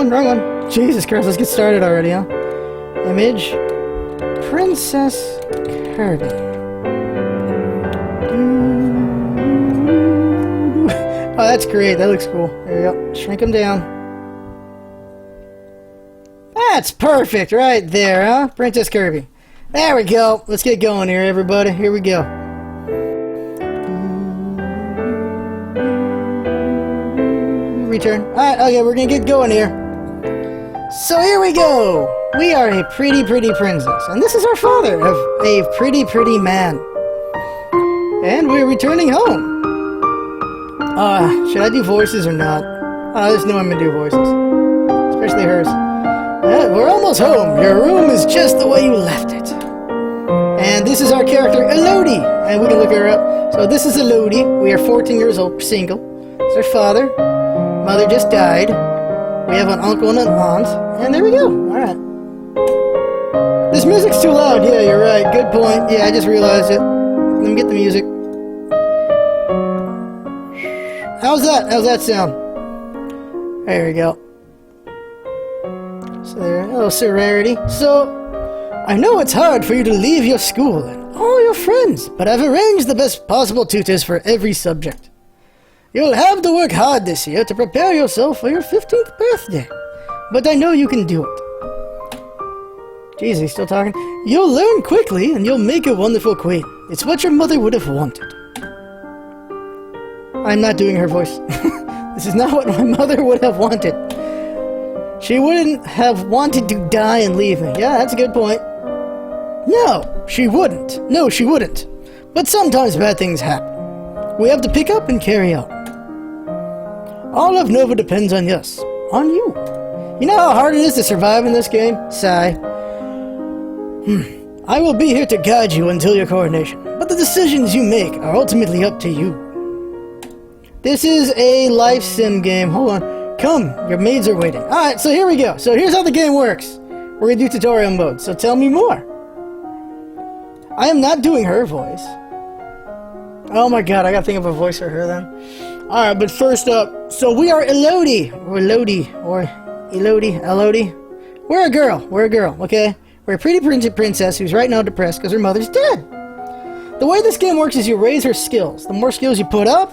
Wrong one. Jesus Christ, let's get started already, huh? Image. Princess Kirby. Oh, that's great. That looks cool. There we go. Shrink him down. That's perfect right there, huh? Princess Kirby. There we go. Let's get going here, everybody. Here we go. Return. Alright, okay, we're gonna get going here. So here we go. We are a pretty princess. And this is our father of a pretty man. And we're returning home. Should I do voices or not? There's no one to do voices. Especially hers. We're almost home. Your room is just the way you left it. And this is our character, Elodie. And we can look her up. So this is Elodie. We are 14 years old, single. This is our father. Mother just died. We have an uncle and an aunt. And there we go. Alright. This music's too loud. Yeah, you're right. Good point. Yeah, I just realized it. Let me get the music. How's that? How's that sound? There we go. So there, a little serenity. So, I know it's hard for you to leave your school and all your friends, but I've arranged the best possible tutors for every subject. You'll have to work hard this year to prepare yourself for your 15th birthday, but I know you can do it. Jeez, he's still talking. You'll learn quickly and you'll make a wonderful queen. It's what your mother would have wanted. I'm not doing her voice. This is not what my mother would have wanted. She wouldn't have wanted to die and leave me. Yeah, that's a good point. No, she wouldn't. No, she wouldn't. But sometimes bad things happen. We have to pick up and carry on. All of Nova depends on us. On you. You know how hard it is to survive in this game? Sigh. I will be here to guide you until your coronation. But the decisions you make are ultimately up to you. This is a life sim game. Hold on. Come, your maids are waiting. Alright, so here we go. So here's how the game works. We're gonna do tutorial mode, so tell me more. I am not doing her voice. Oh my god, I gotta think of a voice for her then. Alright, but first up, so we are Elodie. Or Elodie. We're a girl, okay? We're a pretty princess who's right now depressed because her mother's dead. The way this game works is you raise her skills. The more skills you put up,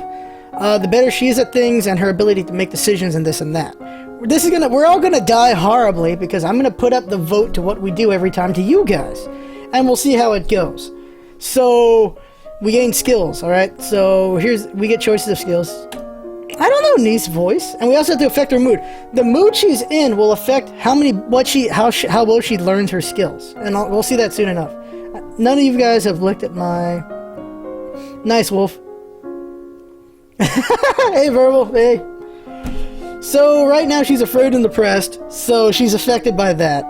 the better she is at things and her ability to make decisions and this and that. We're all gonna die horribly because I'm gonna put up the vote to what we do every time to you guys. And we'll see how it goes. So, we gain skills, alright? So, we get choices of skills. I don't know Niece's voice. And we also have to affect her mood. The mood she's in will affect how well she learns her skills. And we'll see that soon enough. None of you guys have looked at my... Nice, Wolf. Hey, Verbal, hey. So, right now she's afraid and depressed, so she's affected by that.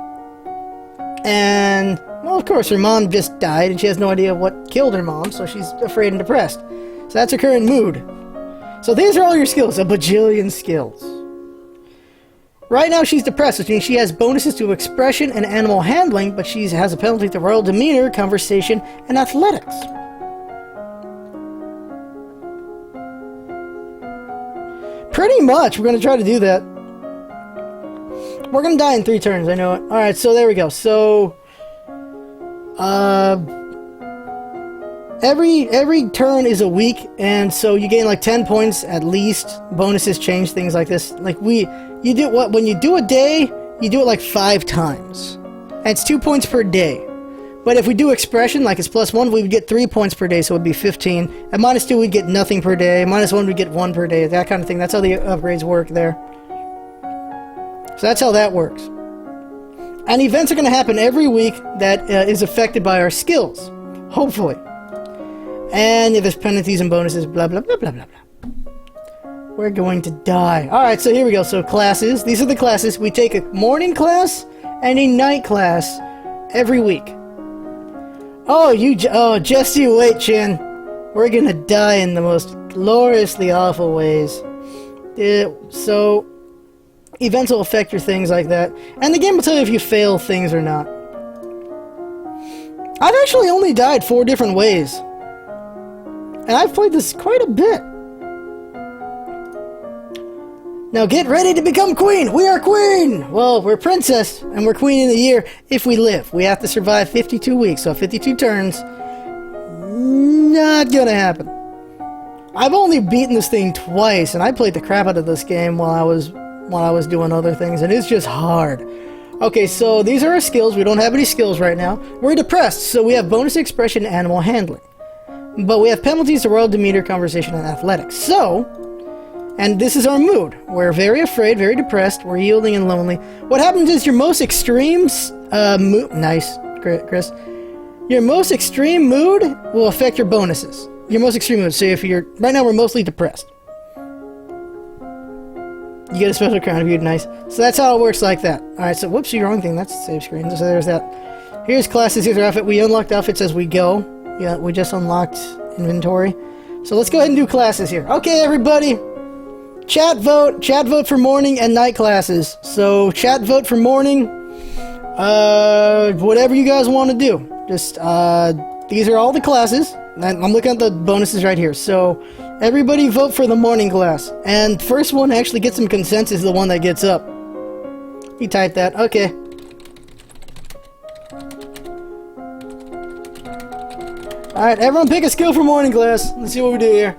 And, well, of course, her mom just died, and she has no idea what killed her mom, so she's afraid and depressed. So that's her current mood. So these are all your skills, a bajillion skills. Right now she's depressed, which means she has bonuses to expression and animal handling, but she has a penalty to royal demeanor, conversation, and athletics. Pretty much, we're going to try to do that. We're going to die in 3 turns, I know it. Alright, so there we go. So, every turn is a week, and so you gain like 10 points at least. Bonuses change things like this. Like when you do a day, you do it like 5 times. And it's 2 points per day. But if we do expression, like it's +1, we would get 3 points per day, so it would be 15. At -2, we'd get nothing per day. -1, we'd get 1 per day. That kind of thing. That's how the upgrades work there. So that's how that works. And events are going to happen every week that is affected by our skills. Hopefully. And if there's penalties and bonuses, blah, blah, blah, blah, blah, blah. We're going to die. Alright, so here we go. So classes. These are the classes. We take a morning class and a night class every week. Oh, just you wait, Chin. We're gonna die in the most gloriously awful ways. So, events will affect your things like that. And the game will tell you if you fail things or not. I've actually only died 4 different ways. And I've played this quite a bit. Now get ready to become queen! We are queen! Well, we're princess, and we're queen in the year if we live. We have to survive 52 weeks, so 52 turns. Not gonna happen. I've only beaten this thing twice, and I played the crap out of this game while I was doing other things, and it's just hard. Okay, so these are our skills. We don't have any skills right now. We're depressed, so we have bonus expression, animal handling. But we have penalties to royal demeanor, conversation, and athletics. So, and this is our mood. We're very afraid, very depressed, we're yielding and lonely. What happens is your most extreme mood... Nice, Chris. Your most extreme mood will affect your bonuses. Your most extreme mood. So if you're... Right now we're mostly depressed. You get a special crown if you're nice. So that's how it works like that. Alright, so whoops, you're wrong thing. That's the save screen. So there's that. Here's classes, here's our outfit. We unlocked outfits as we go. Yeah, we just unlocked inventory. So let's go ahead and do classes here. Okay, everybody. Chat vote for morning and night classes. So chat vote for morning. Whatever you guys want to do. Just, these are all the classes. I'm looking at the bonuses right here. So everybody vote for the morning class. And first one to actually get some consensus is the one that gets up. You type that. Okay. Alright, everyone pick a skill for morning class. Let's see what we do here.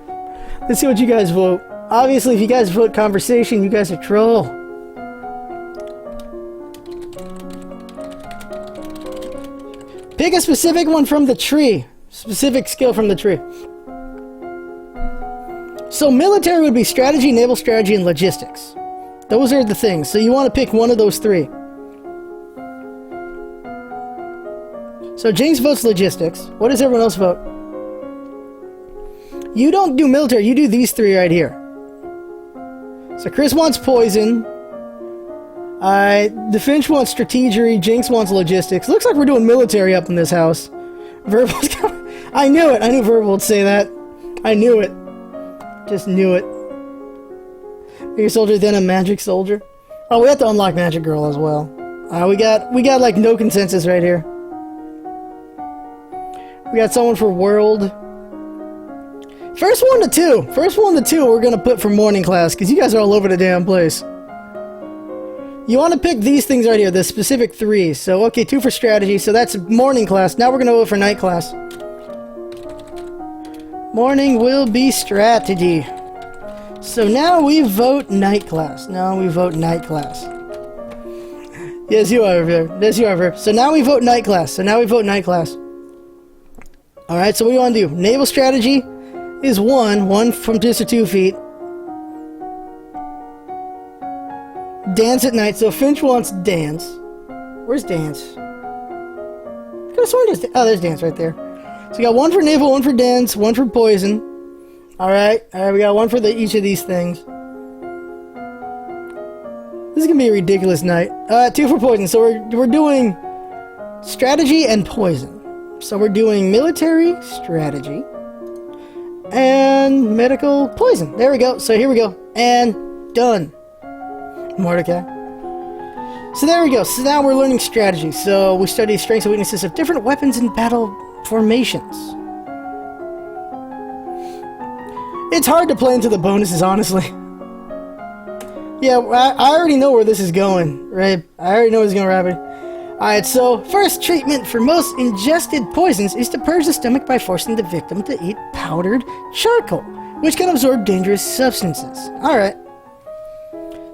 Let's see what you guys vote. Obviously, if you guys vote conversation, you guys are troll. Pick a specific one from the tree. Specific skill from the tree. So military would be strategy, naval strategy, and logistics. Those are the things. So you want to pick one of those three. So Jinx votes logistics. What does everyone else vote? You don't do military, you do these three right here. So Chris wants poison. The Finch wants strategery. Jinx wants logistics. Looks like we're doing military up in this house. Verbal's coming. I knew it. I knew Verbal would say that. I knew it. Just knew it. Bigger soldier, then a magic soldier. Oh, we have to unlock magic girl as well. We got like no consensus right here. We got someone for world. First one to two we're gonna put for morning class, because you guys are all over the damn place. You want to pick these things right here, the specific three. So, okay, 2 for strategy, so that's morning class. Now we're gonna vote for night class. Morning will be strategy. So now we vote night class. Yes, you are, Viv. Yes, you are, Viv. So now we vote night class. Alright, so what do you want to do? Naval strategy is 1 from just 2 feet. Dance at night, so Finch wants dance. Where's dance? I could have sworn there's... Oh, there's dance right there. So we got 1 for naval, 1 for dance, 1 for poison. Alright, we got 1 for each of these things. This is gonna be a ridiculous night. 2 for poison, so we're doing strategy and poison. So we're doing military strategy and medical poison. There we go. So here we go. And done. Mordecai. So there we go. So now we're learning strategy. So we study strengths and weaknesses of different weapons and battle formations. It's hard to play into the bonuses, honestly. Yeah, I already know where this is going, right? I already know it's going to wrap it. Alright, so first treatment for most ingested poisons is to purge the stomach by forcing the victim to eat powdered charcoal, which can absorb dangerous substances. Alright.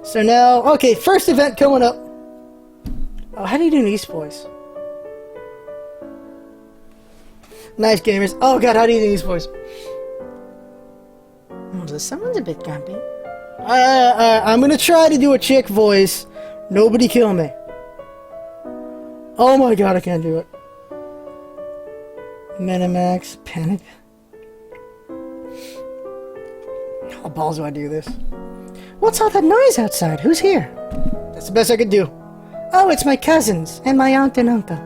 So now, okay, first event coming up. Oh, how do you do an East voice? Nice gamers. Oh god, how do you do an East voice? Someone's a bit grumpy. I'm gonna try to do a chick voice. Nobody kill me. Oh my god, I can't do it. Minimax, panic. How balls do I do this? What's all that noise outside? Who's here? That's the best I could do. Oh, it's my cousins and my aunt and uncle.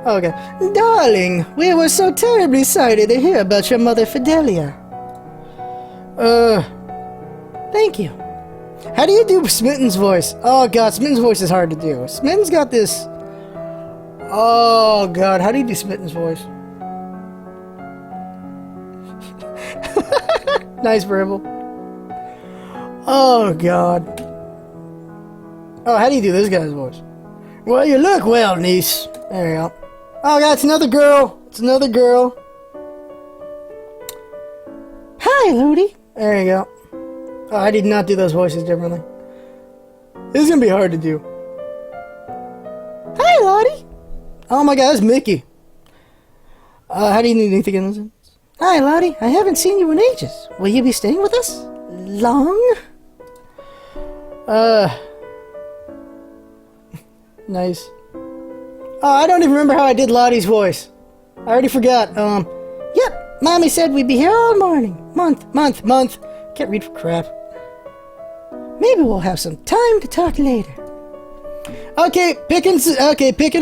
Okay. Darling, we were so terribly sorry to hear about your mother Fidelia. Thank you. How do you do Smitten's voice? Oh god, Smitten's voice is hard to do. Smitten's got this... Oh god, how do you do Smitten's voice? Nice verbal. Oh, God. Oh, how do you do this guy's voice? Well, you look well, niece. There you go. Oh, God, it's another girl. It's another girl. Hi, Ludi. There you go. Oh, I did not do those voices differently. This is going to be hard to do. Hi, Lottie. Oh, my God, that's Mickey. How do you need anything in this? Hi, Lottie. I haven't seen you in ages. Will you be staying with us? Long? Nice. Oh, I don't even remember how I did Lottie's voice. I already forgot. Yep. Mommy said we'd be here all morning. Month. Can't read for crap. Maybe we'll have some time to talk later. Okay, picking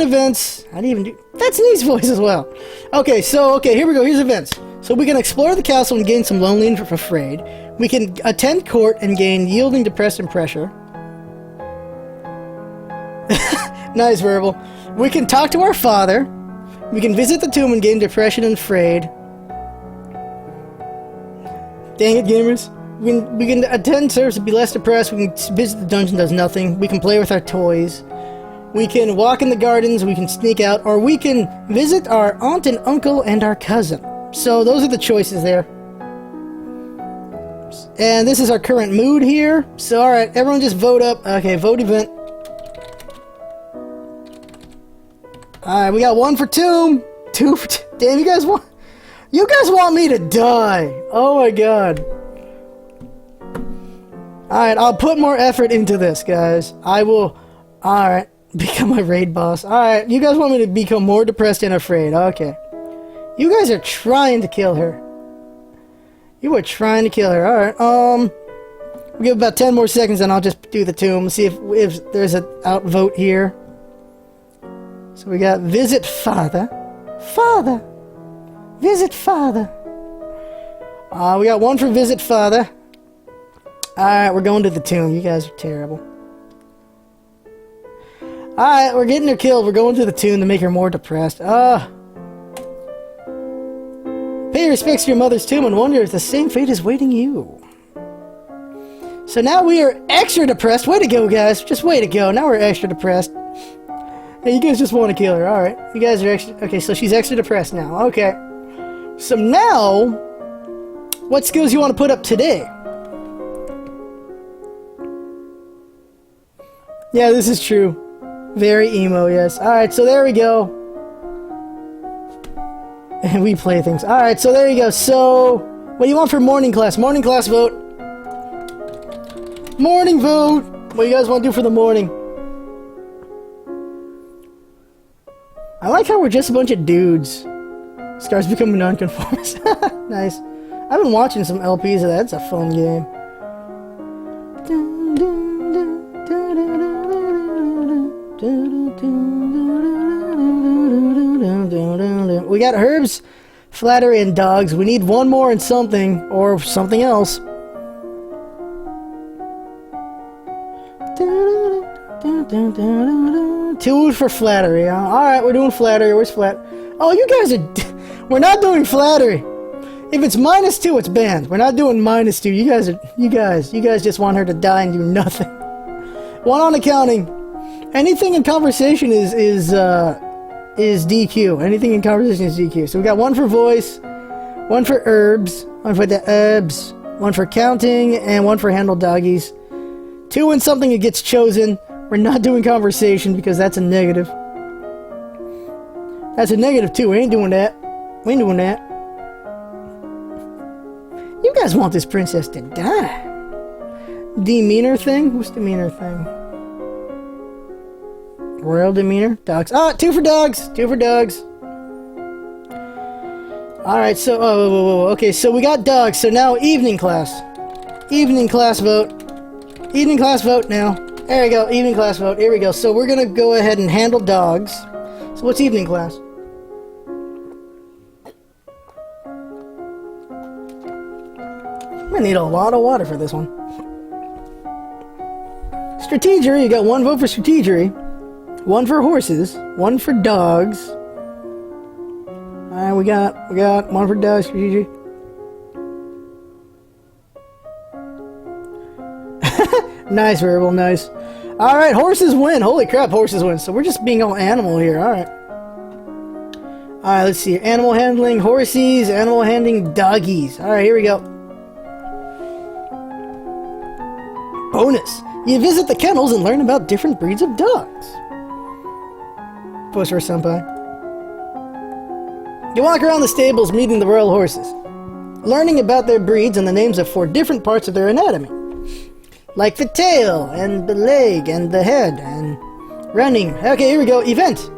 events. I didn't even do... That's Nee's voice as well. Okay, here we go. Here's events. So we can explore the castle and gain some lonely and afraid. We can attend court and gain yielding, depressed, and pressure. Nice, Verbal. We can talk to our father. We can visit the tomb and gain depression and afraid. Dang it, gamers. We can attend service and be less depressed. We can visit the dungeon, does nothing. We can play with our toys. We can walk in the gardens. We can sneak out. Or we can visit our aunt and uncle and our cousin. So those are the choices there. And this is our current mood here. So alright, everyone just vote up. Okay, vote event. Alright, we got 1 for tomb. 2 for... Damn, you guys want me to die. Oh my god. Alright, I'll put more effort into this, guys. I will... Alright, become my raid boss. Alright, you guys want me to become more depressed and afraid. Okay. You guys are trying to kill her. You are trying to kill her. Alright, we'll give about 10 more seconds and I'll just do the tomb. See if there's an outvote here. So we got visit father. Father! Visit father. We got 1 for visit father. Alright, we're going to the tomb. You guys are terrible. Alright, we're getting her killed. We're going to the tomb to make her more depressed. Pay respects to your mother's tomb and wonder if the same fate is waiting you. So now we are extra depressed. Way to go, guys. Just way to go. Now we're extra depressed. Hey, you guys just want to kill her. Alright. You guys are extra... Okay, so she's extra depressed now. Okay. So now... What skills you want to put up today? Yeah, this is true. Very emo, yes. Alright, so there we go. And we play things. Alright, so there you go. So, what do you want for morning class? Morning class vote. Morning vote! What do you guys want to do for the morning? I like how we're just a bunch of dudes. Scar's becoming nonconformist. Nice. I've been watching some LPs of that. It's a fun game. We got herbs, flattery, and dogs. We need 1 more and something, or something else. Two for flattery. Alright, we're doing flattery. Where's flat? Oh, you guys are... We're not doing flattery. If it's -2, it's banned. We're not doing -2. You guys just want her to die and do nothing. 1 on accounting. Anything in conversation is DQ. Anything in conversation is DQ. So we got 1 for voice, 1 for herbs, 1 for the herbs, 1 for counting, and 1 for handle doggies. 2 when something gets chosen. We're not doing conversation because that's a negative. That's a negative too. We ain't doing that. We ain't doing that. You guys want this princess to die. Demeanor thing? What's demeanor thing? Royal demeanor? Dogs. Ah, 2 for dogs. 2 for dogs. Alright, so... Okay, so we got dogs. So now evening class. Evening class vote. Evening class vote now. There we go. Evening class vote. Here we go. So we're gonna go ahead and handle dogs. So what's evening class? I'm gonna need a lot of water for this one. Strategery. You got 1 vote for strategery. 1 for horses. 1 for dogs. Alright, we got 1 for dogs, strategery. Nice, Verbal, nice. Alright, horses win. Holy crap, horses win. So we're just being all animal here, alright. Alright, let's see. Animal handling, horsies, animal handling, doggies. Alright, here we go. Bonus. You visit the kennels and learn about different breeds of dogs. Pusher Senpai. You walk around the stables meeting the royal horses, learning about their breeds and the names of 4 different parts of their anatomy. Like the tail, and the leg, and the head, and running. Okay, here we go. Event.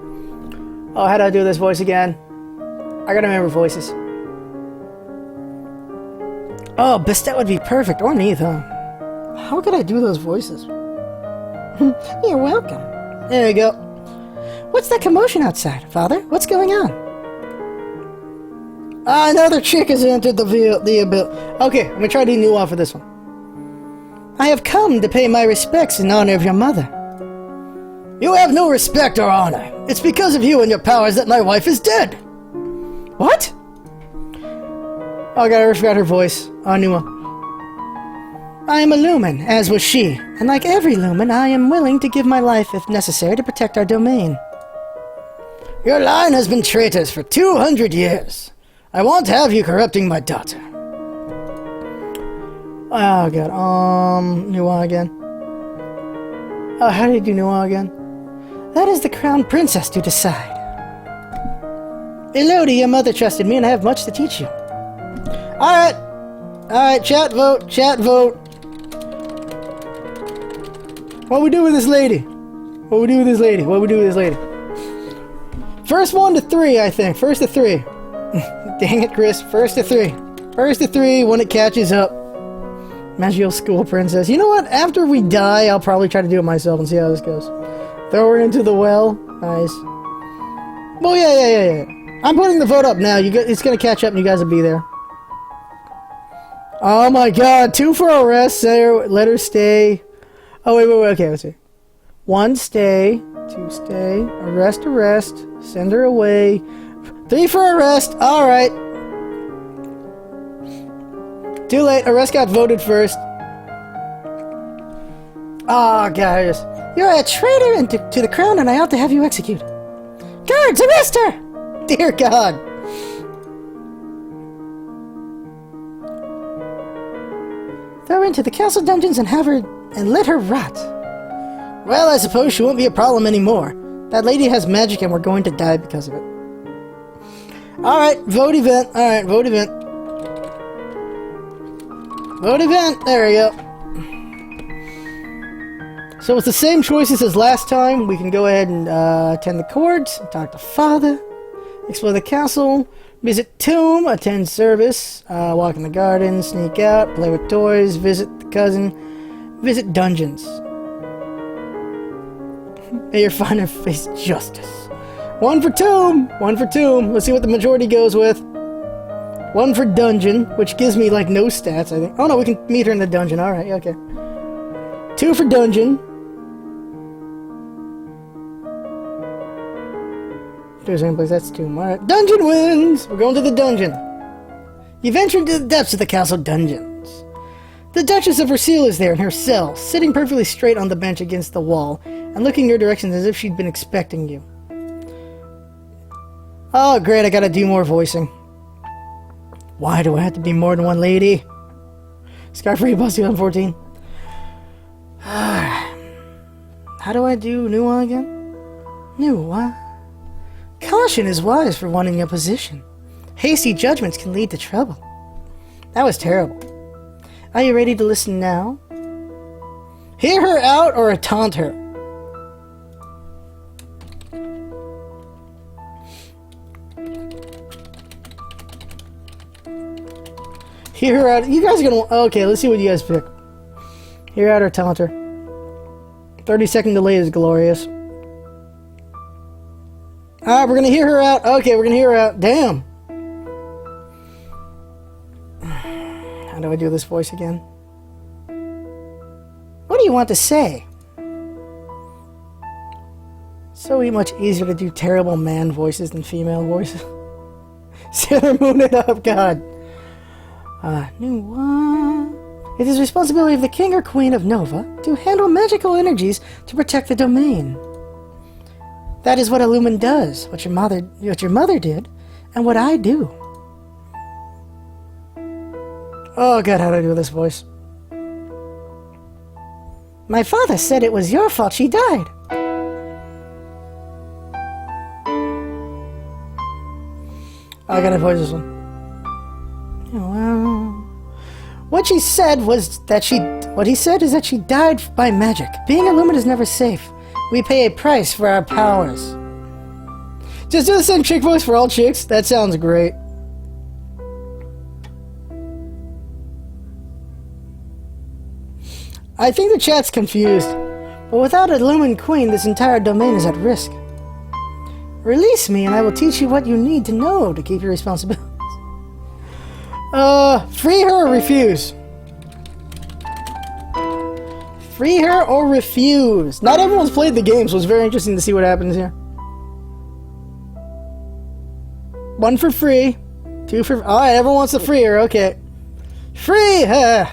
Oh, how do I do this voice again? I gotta remember voices. Oh, Bastet would be perfect. Or Neith, huh? How could I do those voices? You're welcome. There we go. What's that commotion outside, Father? What's going on? Another chick has entered the abyss. Okay, I'm gonna try to do Nuwa for this one. I have come to pay my respects in honor of your mother. You have no respect or honor. It's because of you and your powers that my wife is dead. What? Oh god, I forgot her voice. Nuwa. I am a Lumen, as was she, and like every Lumen, I am willing to give my life if necessary to protect our domain. Your line has been traitors for 200 years. I won't have you corrupting my daughter. Oh god, Nuwa again. Oh, how do you do Nuwa again? That is the crown princess to decide. Elodie, your mother trusted me and I have much to teach you. Alright. Alright, chat vote, chat vote. What we do with this lady? What we do with this lady? What we do with this lady? First 1 to 3, I think. First to 3. Dang it, Chris. First to 3. First to 3 when it catches up. Magical School Princess. You know what? After we die, I'll probably try to do it myself and see how this goes. Throw her into the well. Nice. Well, yeah. I'm putting the vote up now. It's gonna catch up and you guys will be there. Oh my god. 2 for arrest. Let her stay. Oh, wait. Okay, let's see. 1, stay. 2, stay. Arrest. Send her away. 3 for arrest. Alright. Too late. Arrest got voted first. Oh, guys. You're a traitor to the crown and I ought to have you executed. Guards, arrest her! Dear God. Throw her into the castle dungeons and let her rot. Well, I suppose she won't be a problem anymore. That lady has magic and we're going to die because of it. Alright, vote event. Alright, vote event. Vote event. There we go. So it's the same choices as last time. We can go ahead and attend the court, talk to Father, explore the castle, visit tomb, attend service, walk in the garden, sneak out, play with toys, visit the cousin, visit dungeons. May your finder face justice. 1 for tomb! 1 for tomb. Let's see what the majority goes with. 1 for dungeon, which gives me like no stats, I think. Oh no, we can meet her in the dungeon. Alright, okay. 2 for dungeon. If there's any place, that's tomb. Alright. Dungeon wins! We're going to the dungeon. You venture into the depths of the castle dungeons. The Duchess of Versailles is there in her cell, sitting perfectly straight on the bench against the wall, and looking your direction as if she'd been expecting you. Oh, great, I gotta do more voicing. Why do I have to be more than one lady? Scarfree Boss 2014. How do I do Nuwa again? Nuwa? Caution is wise for one in your position. Hasty judgments can lead to trouble. That was terrible. Are you ready to listen now? Hear her out or taunt her? Hear her out. You guys are gonna. Okay, let's see what you guys pick. Hear out or taunt her. 30-second delay is glorious. Alright, we're gonna hear her out. Okay, we're gonna hear her out. Damn. How do I do this voice again? What do you want to say? So much easier to do terrible man voices than female voices. Sailor Moon it up, God. Nuwa. It is the responsibility of the king or queen of Nova to handle magical energies to protect the domain. That is what a Lumen does, what your mother did, and what I do. Oh god, how do I do this voice? My father said it was your fault she died. I gotta voice this one. What he said is that she died by magic. Being a Lumen is never safe. We pay a price for our powers. Just do the same chick voice for all chicks? That sounds great. I think the chat's confused. But without a Lumen Queen, this entire domain is at risk. Release me and I will teach you what you need to know to keep your responsibilities. Free her or refuse? Free her or refuse? Not everyone's played the game, so it's very interesting to see what happens here. 1 for free. 2 for... Alright, everyone wants to free her, okay. Free her!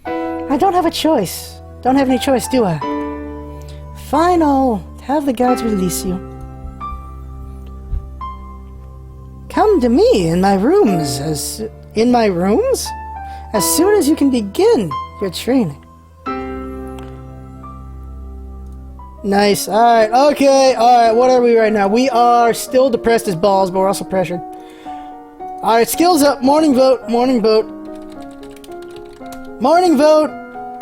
I don't have a choice. Don't have any choice, do I? Fine, I'll have the guards release you. Come to me in my rooms as soon as you can begin your training. Nice. Alright, okay. Alright, what are we right now? We are still depressed as balls, but we're also pressured. Alright, skills up. Morning vote. Morning vote. Morning vote!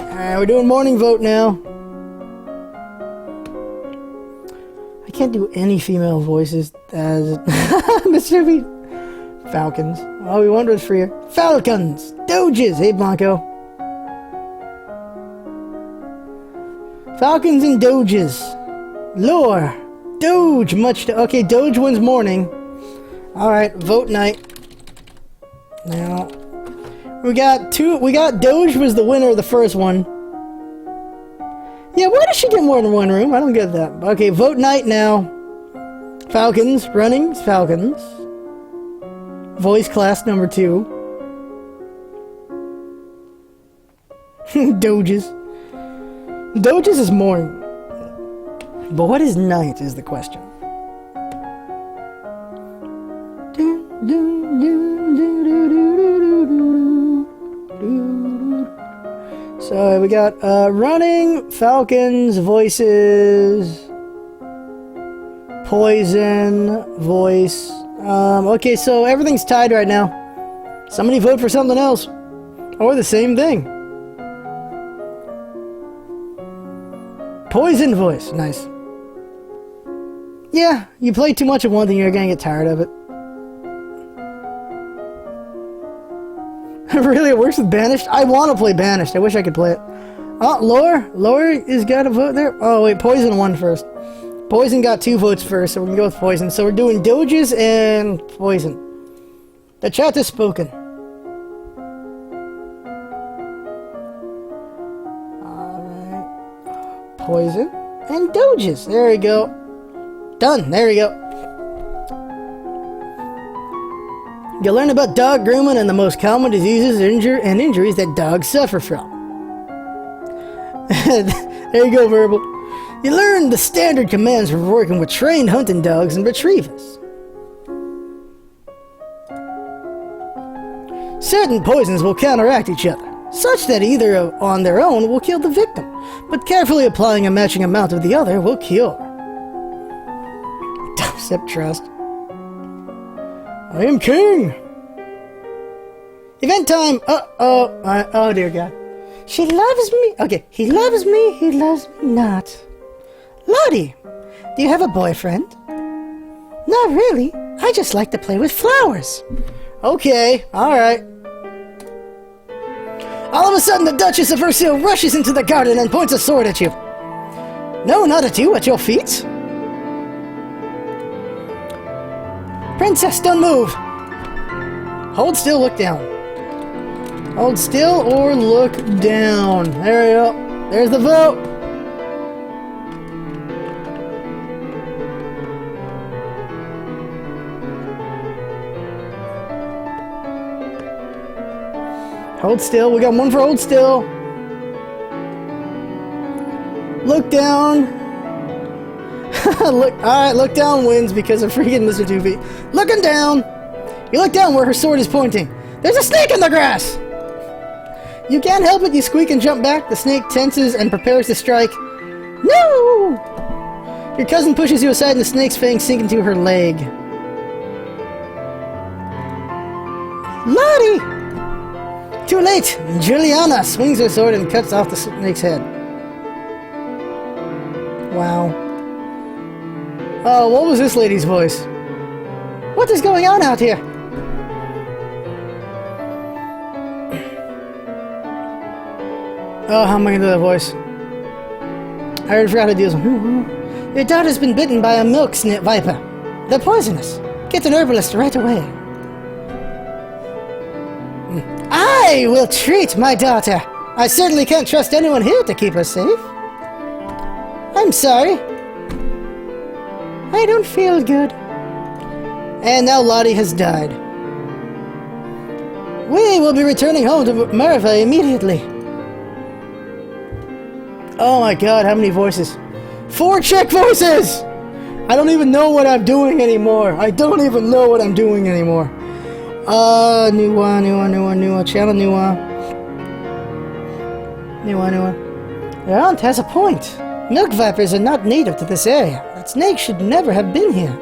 Alright, we're doing morning vote now. I can't do any female voices as Mr. B. Falcons. All we wanted was freer. Falcons! Doges! Hey, Blanco. Falcons and Doges. Lore. Doge, much to... Okay, Doge wins morning. Alright, vote night. Now... We got Doge was the winner of the first one. Yeah, why does she get more than one room? I don't get that. Okay, vote night now. Falcons, running, Falcons. Voice class number 2. Doges. Doges is morning. But what is night is the question. So we got running, Falcons, voices, poison, voice. Okay, so everything's tied right now. Somebody vote for something else. Or the same thing. Poison voice, nice. Yeah, you play too much of one thing, you're gonna get tired of it. Really, it works with Banished? I want to play Banished. I wish I could play it. Oh, Lore? Lore is got a vote there? Oh, wait, Poison won first. Poison got 2 votes first, so we can go with Poison. So we're doing Doges and Poison. The chat has spoken. Alright. Poison and Doges. There we go. Done. There we go. You'll learn about dog grooming and the most common diseases and injuries that dogs suffer from. There you go, Verbal. You learn the standard commands for working with trained hunting dogs and retrievers. Certain poisons will counteract each other, such that either on their own will kill the victim, but carefully applying a matching amount of the other will cure. Dubstep Trust. I am king! Event time! Oh dear God. She loves me. Okay, he loves me, he loves me not. Lottie, do you have a boyfriend? Not really. I just like to play with flowers. Okay, alright. All of a sudden, the Duchess of Ursil rushes into the garden and points a sword at you. No, not at you, at your feet. Princess, don't move! Hold still, look down. Hold still or look down. There we go. There's the vote! Hold still. We got one for hold still. Look down. Alright, look down wins because of freaking Mr. 2 feet. Looking down. You look down where her sword is pointing. There's a snake in the grass! You can't help it, you squeak and jump back. The snake tenses and prepares to strike. No! Your cousin pushes you aside and the snake's fangs sink into her leg. Lottie! Too late! Juliana swings her sword and cuts off the snake's head. Wow. Oh, what was this lady's voice? What is going on out here? Oh, how am I gonna do that voice? I already forgot how to do this one. Your daughter's been bitten by a milk snip viper. They're poisonous. Get an herbalist right away. I will treat my daughter. I certainly can't trust anyone here to keep her safe. I'm sorry. I don't feel good. And now Lottie has died. We will be returning home to Merva immediately. Oh my god, how many voices? 4 Czech voices! I don't even know what I'm doing anymore. I don't even know what I'm doing anymore. New one, channel new one. Your aunt has a point. Milk vipers are not native to this area. That snake should never have been here.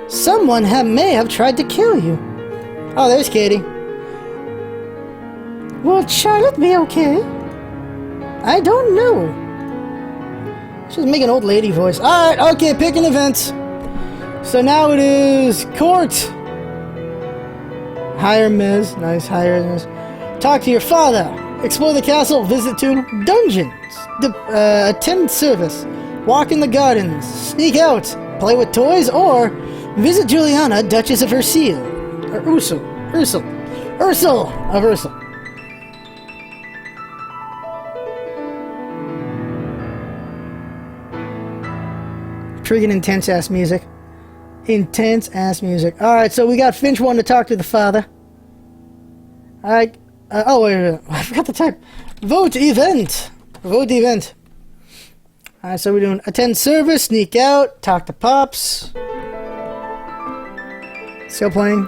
Someone may have tried to kill you. Oh, there's Katie. Will Charlotte be okay? I don't know. She's making an old lady voice. Alright, okay, pick an event. So now it is court. Hire Ms. Nice, hire Ms. Talk to your father. Explore the castle. Visit 2 dungeons. Attend service. Walk in the gardens. Sneak out. Play with toys. Or visit Juliana, Duchess of Ursel. Or Ursel of Ursel. Freaking intense-ass music. Intense-ass music. Alright, so we got Finch wanting to talk to the father. Alright. Oh, wait. I forgot the type. Vote event. Vote event. Alright, so we're doing attend service, sneak out, talk to Pops. Still playing.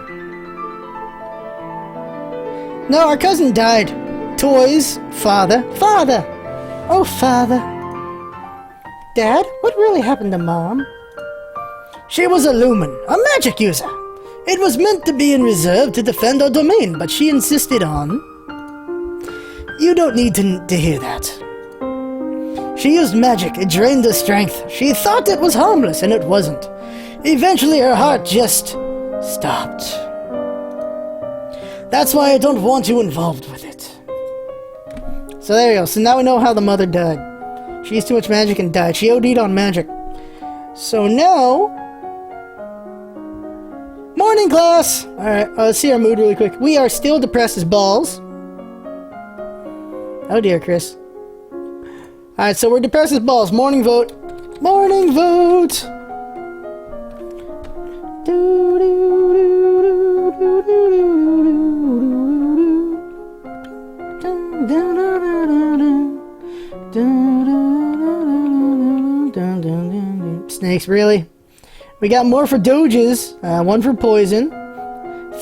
No, our cousin died. Toys. Father. Father! Oh, father. Dad, what really happened to Mom? She was a Lumen, a magic user. It was meant to be in reserve to defend our domain, but she insisted on... You don't need to hear that. She used magic, it drained her strength. She thought it was harmless, and it wasn't. Eventually her heart just... stopped. That's why I don't want you involved with it. So there you go, so now we know how the mother died. She used too much magic and died. She OD'd on magic. So now... Morning, class! Alright, let's see our mood really quick. We are still depressed as balls. Oh dear, Chris. Alright, so we're depressed as balls. Morning vote. Morning vote! Snakes, really? We got more for Doges. One for Poison.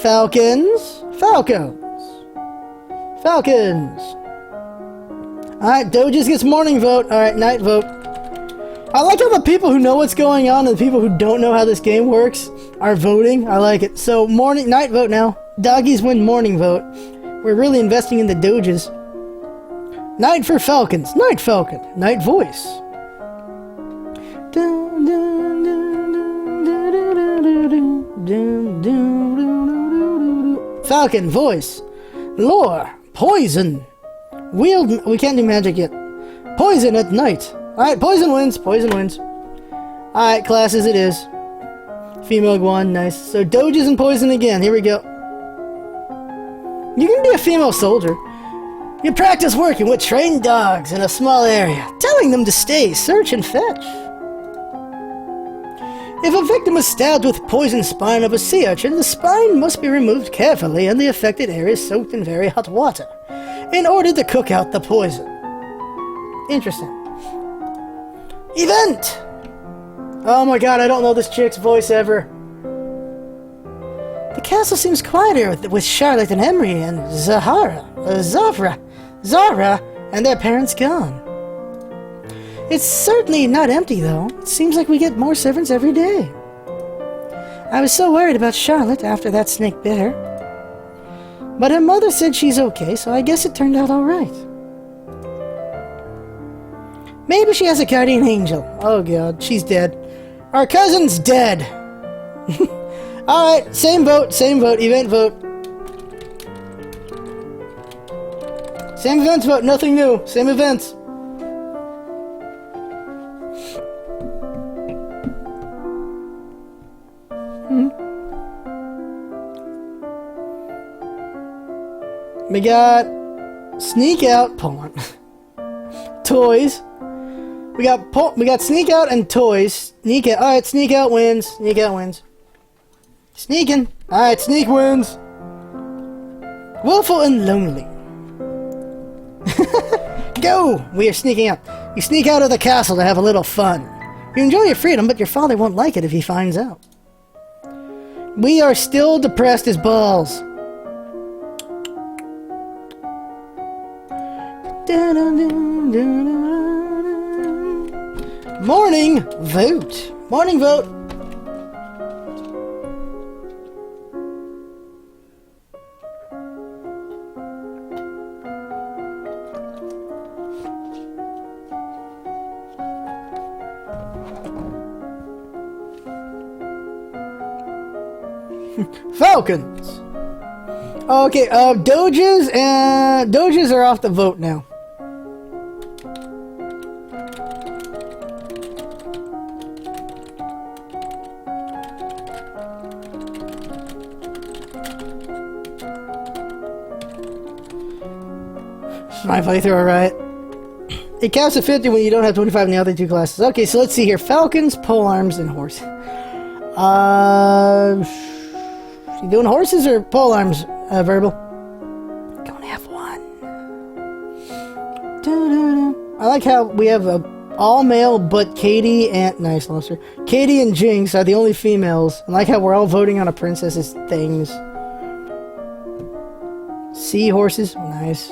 Falcons. Falcons. Falcons. Alright, Doges gets morning vote. Alright, night vote. I like how the people who know what's going on and the people who don't know how this game works are voting. I like it. So, night vote now. Doggies win morning vote. We're really investing in the Doges. Night for Falcons. Night Falcon. Night voice. Falcon voice. Lore. Poison. Wield. We can't do magic yet. Poison at night. Alright, poison wins. Poison wins. Alright, classes it is. Female one, nice. So Doges and poison again. Here we go. You can be a female soldier. You practice working with trained dogs in a small area, telling them to stay, search, and fetch. If a victim is stabbed with poisoned spine of a sea urchin, the spine must be removed carefully and the affected area soaked in very hot water in order to cook out the poison. Interesting. Event! Oh my god, I don't know this chick's voice ever. The castle seems quieter with Charlotte and Emery and Zara and their parents gone. It's certainly not empty, though. It seems like we get more servants every day. I was so worried about Charlotte after that snake bit her. But her mother said she's okay, so I guess it turned out alright. Maybe she has a guardian angel. Oh god, she's dead. Our cousin's dead. Alright, same vote, event vote. Same events vote, nothing new, same events. We got sneak out, pawn, toys. We got sneak out and toys. Sneak out. All right, sneak out wins. Sneak out wins. Sneaking. All right, sneak wins. Willful and lonely. Go. We are sneaking out. You sneak out of the castle to have a little fun. You enjoy your freedom, but your father won't like it if he finds out. We are still depressed as balls. Morning vote. Morning vote. Falcons. Okay, Doges are off the vote now. My playthrough, alright. It counts to 50 when you don't have 25 in the other two classes. Okay, so let's see here. Falcons, polearms, and horse. You doing horses or polearms, Verbal? Don't have one. I like how we have a all male, but Katie and nice lobster. Katie and Jinx are the only females. I like how we're all voting on a princess's things. Seahorses, nice.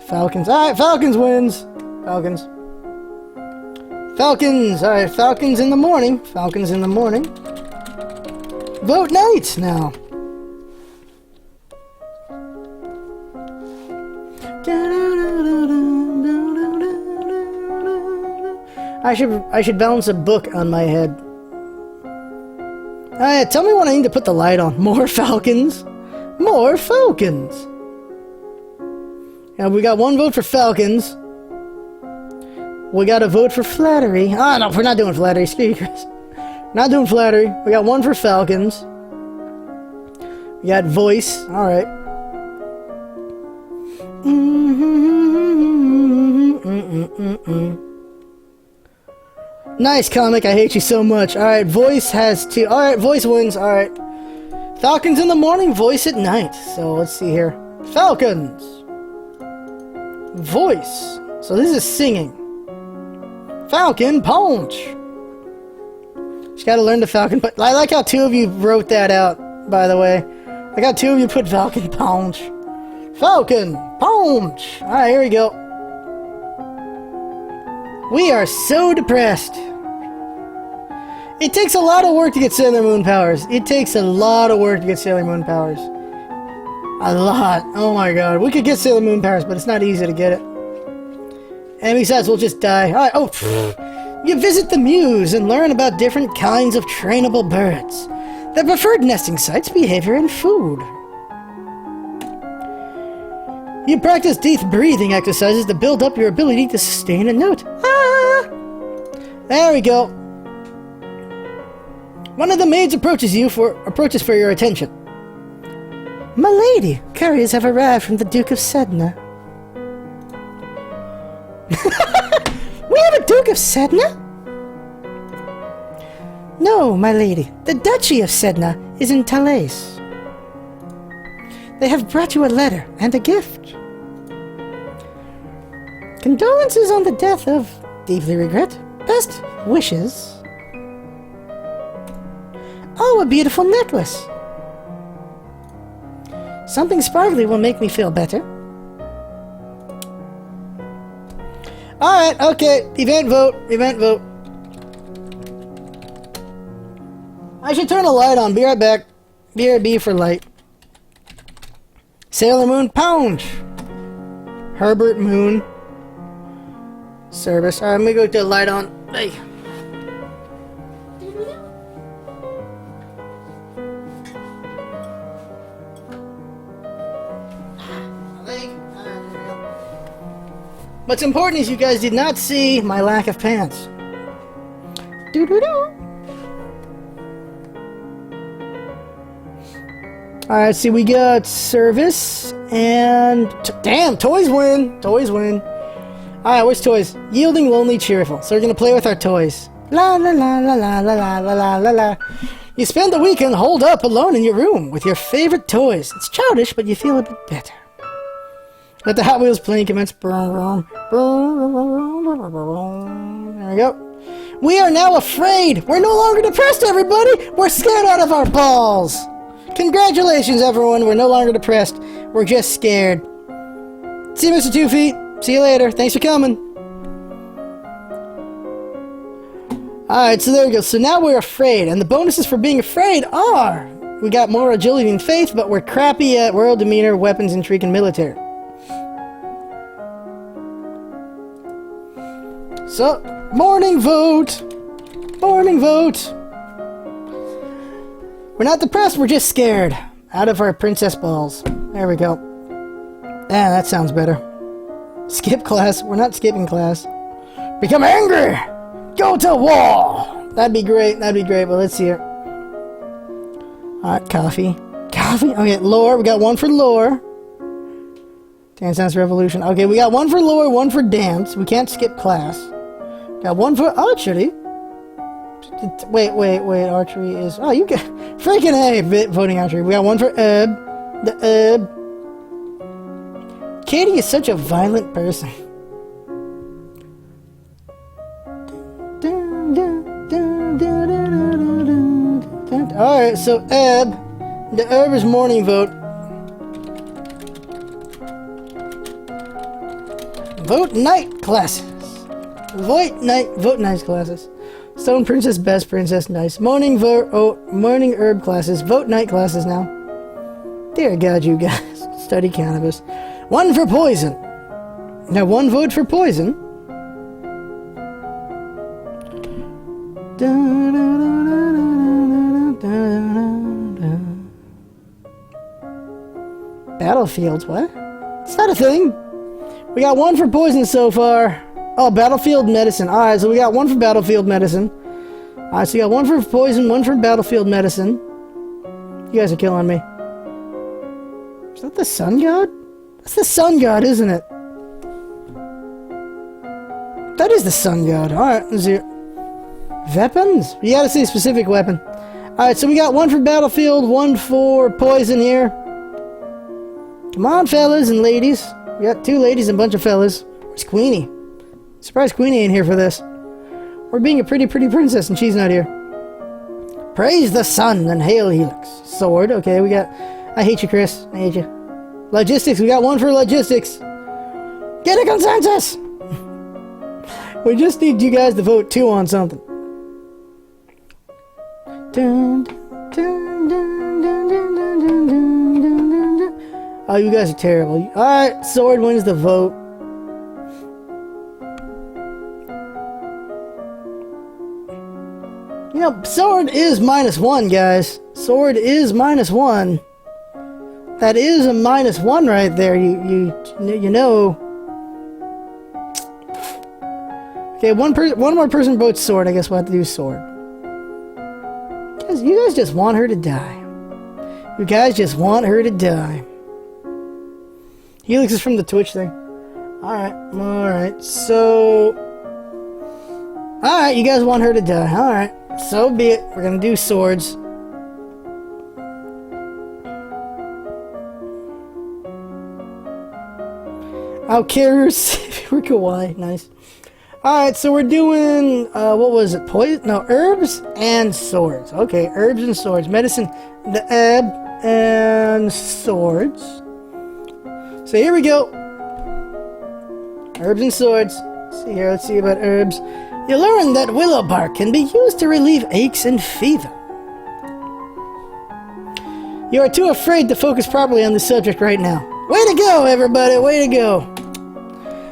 Falcons. Alright, Falcons wins. Falcons. Falcons. Alright, Falcons in the morning. Falcons in the morning. Vote night now. I should balance a book on my head. Alright, tell me when I need to put the light on. More Falcons. More Falcons. Yeah, we got one vote for Falcons. We got a vote for flattery. Ah, no, we're not doing flattery. Screw you, Chris. Not doing flattery. We got one for Falcons. We got voice. Alright. Nice comic. I hate you so much. Alright, voice has two. Alright, voice wins. Alright. Falcons in the morning, voice at night. So let's see here. Falcons. Voice. So this is singing. Falcon punch. Just gotta learn the Falcon. But I like how two of you wrote that out, by the way. I got two of you put Falcon punch. Falcon punch. Alright, here we go. We are so depressed. It takes a lot of work to get Sailor Moon powers. It takes a lot of work to get Sailor Moon powers. A lot. Oh my god. We could get Sailor Moon powers, but it's not easy to get it. And besides, we'll just die. Alright, oh. You visit the Muse and learn about different kinds of trainable birds. Their preferred nesting sites, behavior, and food. You practice deep breathing exercises to build up your ability to sustain a note. Ah! There we go. One of the maids approaches for your attention. My lady, couriers have arrived from the Duke of Sedna. We have a Duke of Sedna? No, my lady. The Duchy of Sedna is in Talais. They have brought you a letter and a gift. Condolences on the death of... Deeply regret. Best wishes. Oh, a beautiful necklace. Something sparkly will make me feel better. Alright, okay. Event vote. Event vote. I should turn a light on. Be right back. BRB for light. Sailor Moon Pound. Herbert Moon. Service. Alright, I'm gonna go to the light on. Hey. What's important is you guys did not see my lack of pants. Doo-doo-doo. Alright, see, we got service and... damn, toys win! Toys win. Alright, where's toys? Yielding, lonely, cheerful. So we're gonna play with our toys. La la la la la la la la la la la. You spend the weekend holed up alone in your room with your favorite toys. It's childish, but you feel a bit better. Let the Hot Wheels playing commence. There we go. We are now afraid. We're no longer depressed, everybody. We're scared out of our balls. Congratulations, everyone. We're no longer depressed. We're just scared. See you, Mr. 2 Feet. See you later. Thanks for coming. Alright, so there we go. So now we're afraid. And the bonuses for being afraid are... we got more agility and faith, but we're crappy at royal demeanor, weapons, intrigue, and military. So, morning vote! Morning vote! We're not depressed, we're just scared. Out of our princess balls. There we go. Yeah, that sounds better. Skip class. We're not skipping class. Become angry! Go to war! That'd be great, but let's see it. Alright, coffee. Coffee? Okay, lore. We got one for lore. Dance Dance Revolution. Okay, we got one for lore, one for dance. We can't skip class. Got one for archery. Wait, archery is... oh, you get... freaking A, voting archery. We got one for herb. The herb. Katie is such a violent person. Alright, so herb. The herb is morning vote. Vote night classes. Vote night classes. Stone Princess, Best Princess, nice. Morning herb classes. Vote night classes now. Dear God, you guys. Study cannabis. One for poison. Now one vote for poison. Battlefields, what? It's not a thing. We got one for poison so far. Oh, battlefield medicine. Alright, so we got one for battlefield medicine. Alright, so we got one for poison, one for battlefield medicine. You guys are killing me. Is that the sun god? That's the sun god, isn't it? That is the sun god. Alright, let's see. Weapons? You gotta say a specific weapon. Alright, so we got one for battlefield, one for poison here. Come on, fellas and ladies. We got two ladies and a bunch of fellas. Where's Queenie? Surprised Queenie ain't here for this. We're being a pretty princess and she's not here. Praise the sun and hail Helix. Sword, okay, we got... I hate you, Chris. I hate you. Logistics, we got one for logistics. Get a consensus! We just need you guys to vote 2 on something. Oh, you guys are terrible. Alright, sword wins the vote. You know, sword is -1, guys. Sword is -1. That is a -1 right there. You know. Okay, one more person votes sword. I guess we'll have to do sword. You guys just want her to die. You guys just want her to die. Helix is from the Twitch thing. Alright, so... Alright, you guys want her to die. Alright, so be it. We're gonna do swords. I'll carry her kawaii. Nice. Alright, so we're doing, what was it? Poison? No, herbs and swords. Okay, herbs and swords. Medicine, the herb, and swords. So here we go. Herbs and swords. See here, let's see about herbs. You learn that willow bark can be used to relieve aches and fever. You are too afraid to focus properly on the subject right now. Way to go, everybody! Way to go!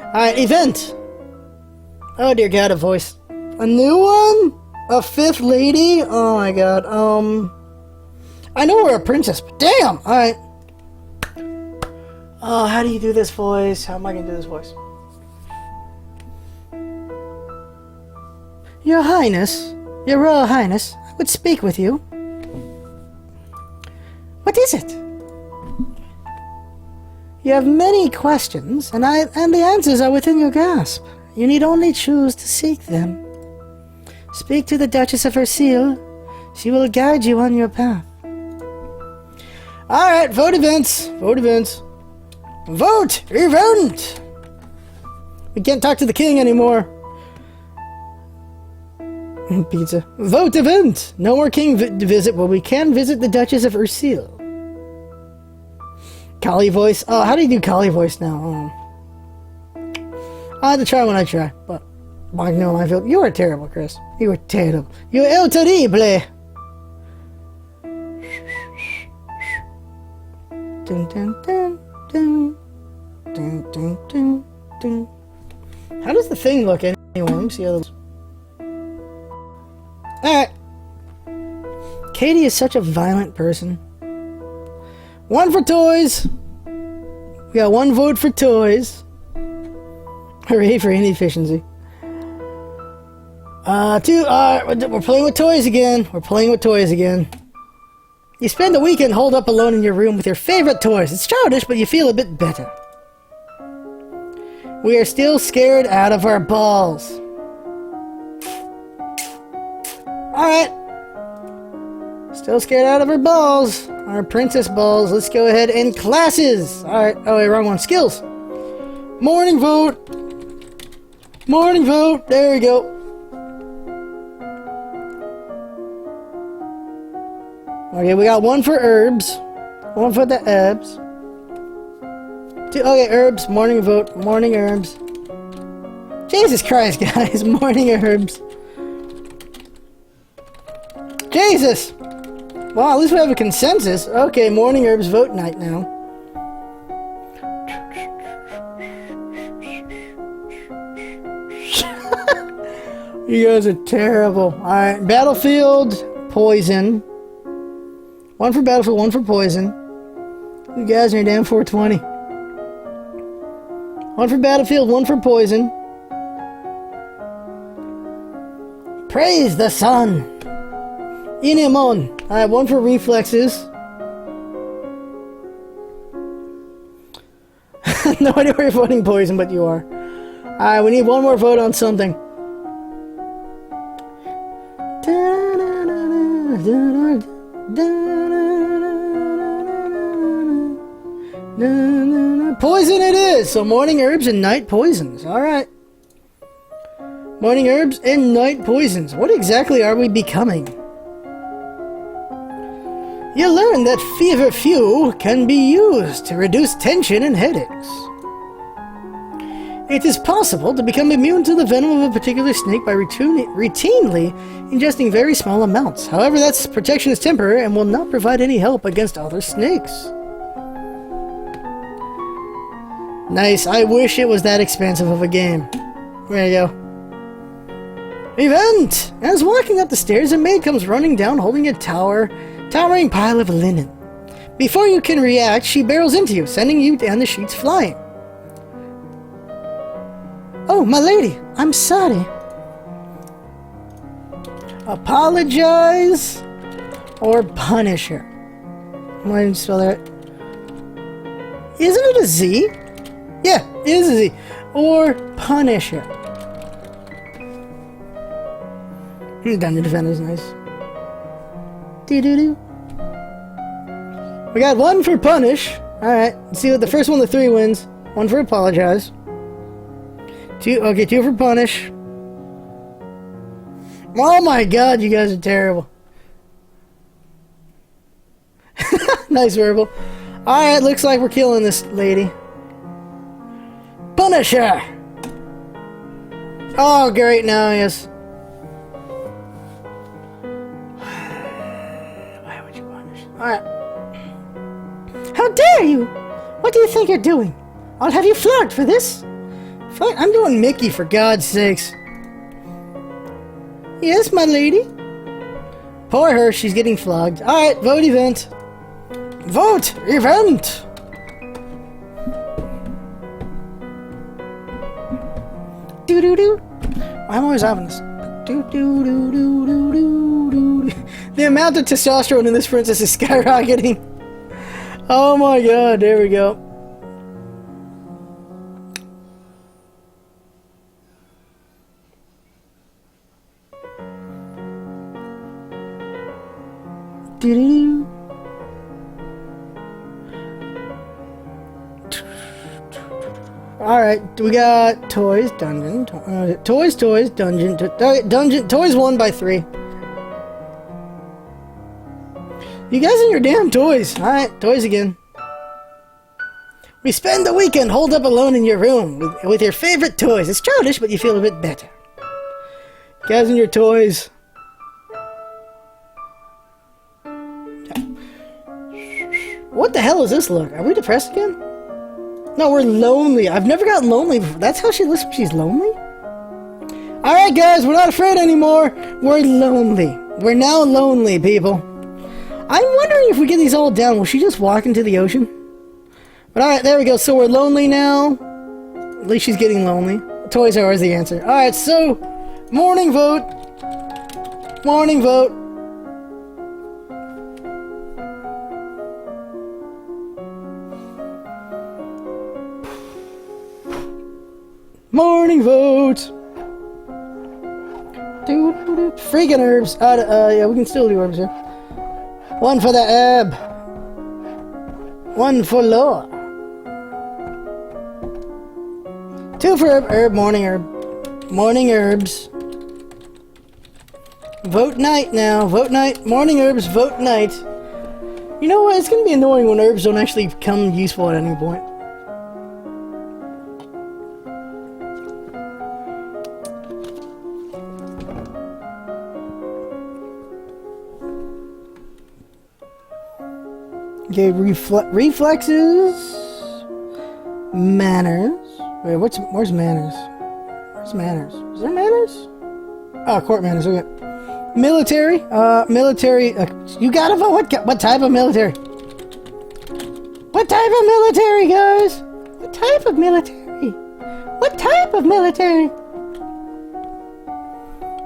Alright, event. Oh dear God, a voice. A new one? A fifth lady? Oh my God, I know we're a princess, but damn! Alright. Oh, how do you do this voice? How am I gonna do this voice? Your Highness, Your Royal Highness, I would speak with you. What is it? You have many questions, and the answers are within your grasp. You need only choose to seek them. Speak to the Duchess of Ursil. She will guide you on your path. Alright, vote events. Vote events. Vote event! We can't talk to the king anymore. Pizza. Vote event! No more king visit, but we can visit the Duchess of Ursil. Kali voice. Oh, how do you do Kali voice now? I'll have to try when I try, but I know I feel. You are terrible, Chris. You are terrible. You are terrible! Dun, dun, dun, dun. Dun, dun, dun, dun. How does the thing look anyway? Let me see how those. Alright. Katie is such a violent person. One for toys. We got one vote for toys. Hooray for inefficiency. Two. We're playing with toys again. We're playing with toys again. You spend the weekend holed up alone in your room with your favorite toys. It's childish, but you feel a bit better. We are still scared out of our balls. Alright. Still scared out of our balls. Our princess balls. Let's go ahead and classes. Alright. Oh, wait, wrong one. Skills. Morning vote. Morning vote. There we go. Okay, we got one for herbs. One for the herbs. Two, okay, herbs. Morning vote. Morning herbs. Jesus Christ, guys. Morning herbs. Jesus! Well, at least we have a consensus. Okay, morning herbs, vote night now. You guys are terrible. Alright, battlefield, poison. One for battlefield, one for poison. You guys are damn 420. One for battlefield, one for poison. Praise the sun! Inemon. Alright, one for reflexes. No idea where you're voting poison, but you are. Alright, we need one more vote on something. Poison it is! So morning herbs and night poisons. Alright. Morning herbs and night poisons. What exactly are we becoming? You learn that feverfew can be used to reduce tension and headaches. It is possible to become immune to the venom of a particular snake by routinely ingesting very small amounts. However, that protection is temporary and will not provide any help against other snakes. Nice. I wish it was that expansive of a game. There you go. Event! As walking up the stairs, a maid comes running down holding a towering pile of linen. Before you can react, she barrels into you, sending you down the sheets flying. Oh, my lady, I'm sorry. Apologize or punish her. Why didn't you spell that? Isn't it a Z? Yeah, it is a Z. Or punish her. Dungeon Defender's nice. Doo-doo-doo. We got 1 for Punish. Alright, let's see what the first one of the 3 wins. 1 for Apologize. 2 for Punish. Oh my god, you guys are terrible. Nice verbal. Alright, looks like we're killing this lady. Punish her! Oh, great, now yes. Why would you punish? Alright. How dare you! What do you think you're doing? I'll have you flogged for this. I'm doing Mickey, for God's sakes. Yes, my lady. Poor her, she's getting flogged. Alright, vote event. Vote event! Doo-doo-doo. I'm always having this. Doo-doo-doo-doo-doo-doo-doo. The amount of testosterone in this princess is skyrocketing. Oh my god, there we go. Doo-doo-doo. Alright, we got toys, dungeon, toys, dungeon, dungeon, toys won by 3. You guys and your damn toys. Alright, toys again. We spend the weekend holed up alone in your room with your favorite toys. It's childish, but you feel a bit better. Guys and your toys. What the hell is this look? Are we depressed again? No, we're lonely. I've never gotten lonely before. That's how she looks when she's lonely? Alright guys, we're not afraid anymore. We're lonely. We're now lonely, people. I'm wondering if we get these all down, will she just walk into the ocean? But alright, there we go. So we're lonely now. At least she's getting lonely. Toys are always the answer. Alright, so morning vote. Morning vote. Morning vote. Freaking herbs. Yeah, we can still do herbs here. 1 for the herb. 1 for Law. 2 for herb. Morning herb. Morning herbs. Vote night now. Vote night. Morning herbs. Vote night. You know what? It's gonna be annoying when herbs don't actually come useful at any point. Okay, reflexes, manners. Wait, where's manners? Where's manners? Is there manners? Oh, court manners. Okay. Military. Military. You gotta vote. What type of military? What type of military, guys? What type of military? What type of military?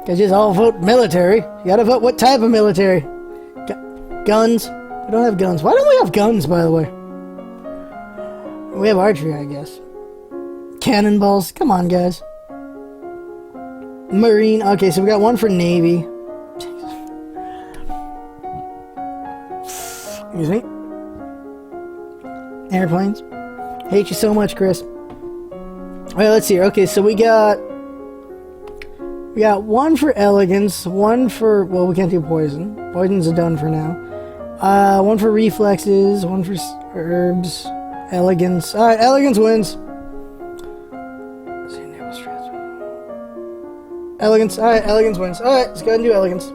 Guys, just all vote military. You gotta vote what type of military. Guns. We don't have guns. Why don't we have guns, by the way? We have archery, I guess. Cannonballs. Come on, guys. Marine. Okay, so we got 1 for Navy. Excuse me. Airplanes. Hate you so much, Chris. Alright, let's see. Okay, so we got 1 for elegance, 1 for, well, we can't do poison. Poisons are done for now. 1 for reflexes, 1 for herbs, elegance. Alright, elegance wins. Elegance. Alright, elegance wins. Alright, let's go ahead and do elegance.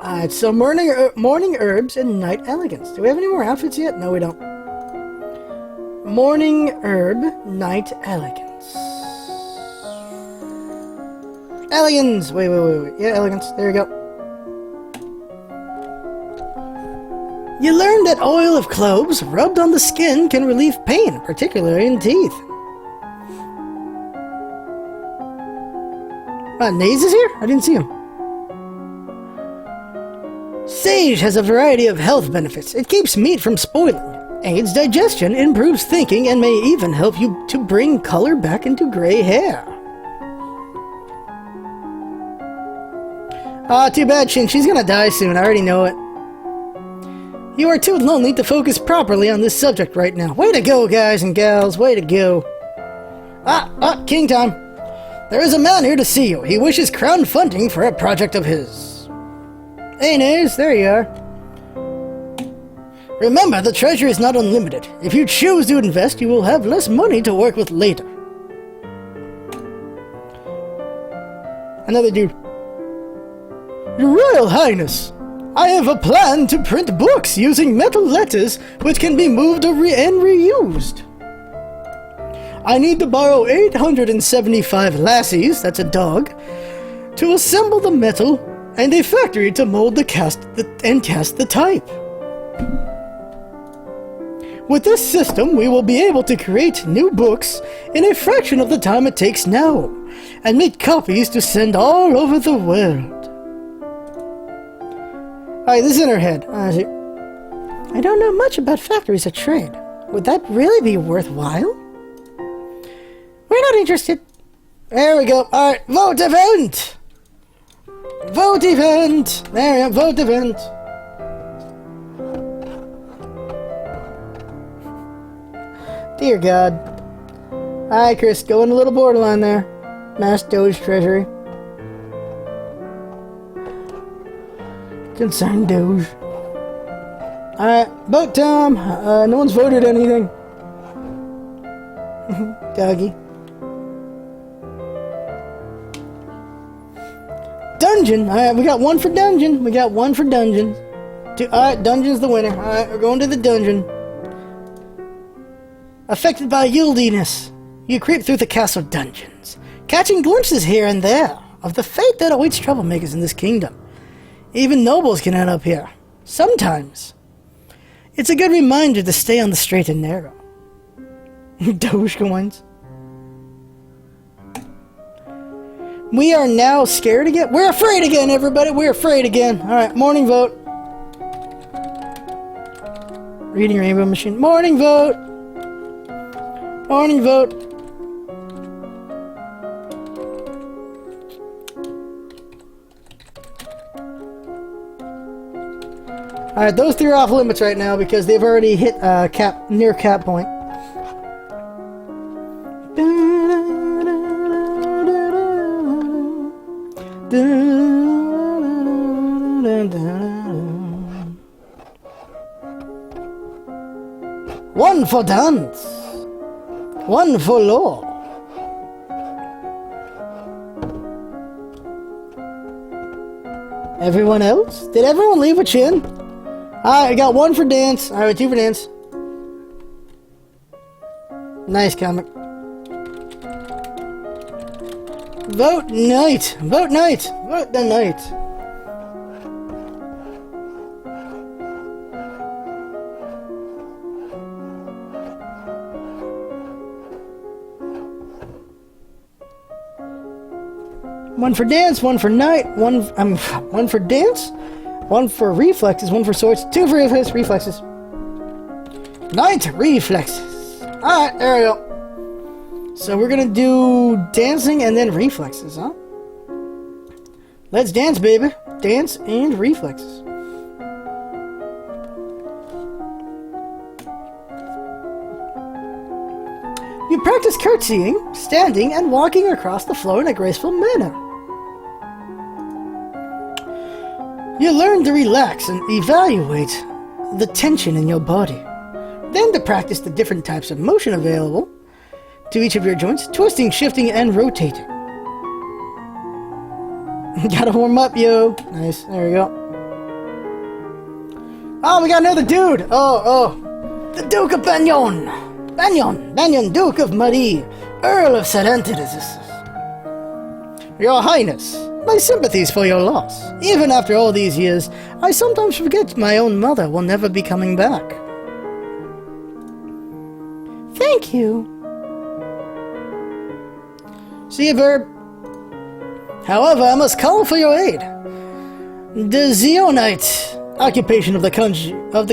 Alright, so morning herbs and night elegance. Do we have any more outfits yet? No, we don't. Morning herb, night elegance. Elegance! Wait. Yeah, elegance. There we go. You learned that oil of cloves rubbed on the skin can relieve pain, particularly in teeth. Naze is here? I didn't see him. Sage has a variety of health benefits. It keeps meat from spoiling, aids digestion, improves thinking, and may even help you to bring color back into gray hair. Ah, too bad, Shin. She's gonna die soon. I already know it. You are too lonely to focus properly on this subject right now. Way to go, guys and gals. Way to go. King time. There is a man here to see you. He wishes crowdfunding for a project of his. Hey, Nays. There you are. Remember, the treasure is not unlimited. If you choose to invest, you will have less money to work with later. Another dude. Your Royal Highness, I have a plan to print books using metal letters which can be moved and reused. I need to borrow 875 lassies, that's a dog, to assemble the metal and a factory to mold cast the type. With this system, we will be able to create new books in a fraction of the time it takes now, and make copies to send all over the world. Alright, this is in her head. I don't know much about factories of trade. Would that really be worthwhile? We're not interested. There we go. Alright, vote event! Vote event! There we go, vote event. Dear God. Alright, Chris, go in a little borderline there. Mass Doge Treasury. Concerned Doge. Alright, vote time. No one's voted anything. Doggy. Dungeon. Alright, we got one for dungeon. We got one for dungeon. Alright, dungeon's the winner. Alright, we're going to the dungeon. Affected by yieldiness, you creep through the castle dungeons, catching glimpses here and there of the fate that awaits troublemakers in this kingdom. Even nobles can end up here. Sometimes. It's a good reminder to stay on the straight and narrow. Dogecoins. We are now scared again. We're afraid again, everybody. We're afraid again. Alright, morning vote. Reading Rainbow Machine. Morning vote. Morning vote. Alright, those three are off limits right now because they've already hit near cap point. One for dance. One for law. Everyone else? Did everyone leave with Chin? Alright, I got one for dance. Alright, two for dance. Nice comic. Vote night. Vote night. Vote the night. One for dance, one for night, one for dance, one for reflexes, one for swords, two for reflexes. Night reflexes. Alright, there we go. So we're gonna do dancing and then reflexes, huh? Let's dance, baby. Dance and reflexes. You practice curtsying, standing, and walking across the floor in a graceful manner. You learn to relax and evaluate the tension in your body. Then to practice the different types of motion available to each of your joints, twisting, shifting, and rotating. Gotta warm up, yo. Nice, there we go. Oh, we got another dude! Oh, the Duke of Bagnon! Bagnon, Duke of Marie, Earl of Sarantides. Your Highness, my sympathies for your loss. Even after all these years, I sometimes forget my own mother will never be coming back. Thank you. See you, Verb. However, I must call for your aid. The Zeonite occupation of the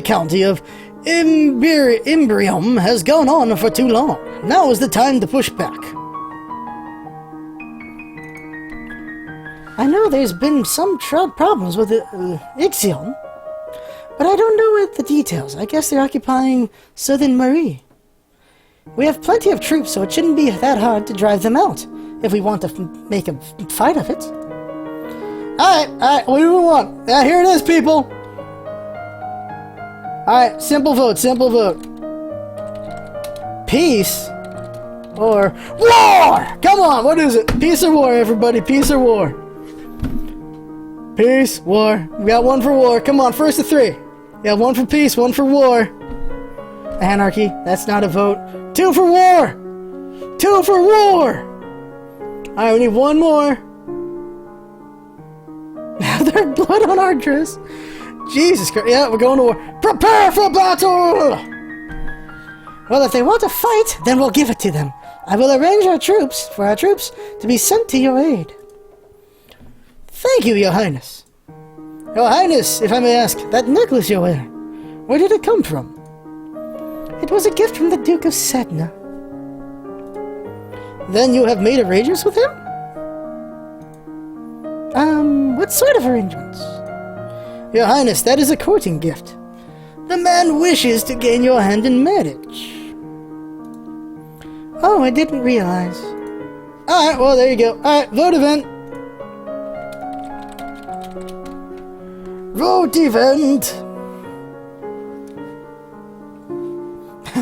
county of Imbrium has gone on for too long. Now is the time to push back. I know there's been some problems with Ixion, but I don't know the details. I guess they're occupying Southern Marie. We have plenty of troops, so it shouldn't be that hard to drive them out, if we want to make a fight of it. Alright, what do we want? Here it is, people! Alright, simple vote. Peace? Or war! Come on, what is it? Peace or war, everybody? Peace or war? Peace, war. We got one for war. Come on, first of three. Yeah, one for peace, one for war. Anarchy, that's not a vote. 2 for war! 2 for war! Alright, we need one more. There's blood on our dress. Jesus Christ. Yeah, we're going to war. Prepare for battle! Well, if they want to fight, then we'll give it to them. I will arrange for our troops to be sent to your aid. Thank you, Your Highness. Your Highness, if I may ask, that necklace you're wearing, where did it come from? It was a gift from the Duke of Sedna. Then you have made arrangements with him? What sort of arrangements? Your Highness, that is a courting gift. The man wishes to gain your hand in marriage. Oh, I didn't realize. Alright, well, there you go. Alright, vote event. Vote event!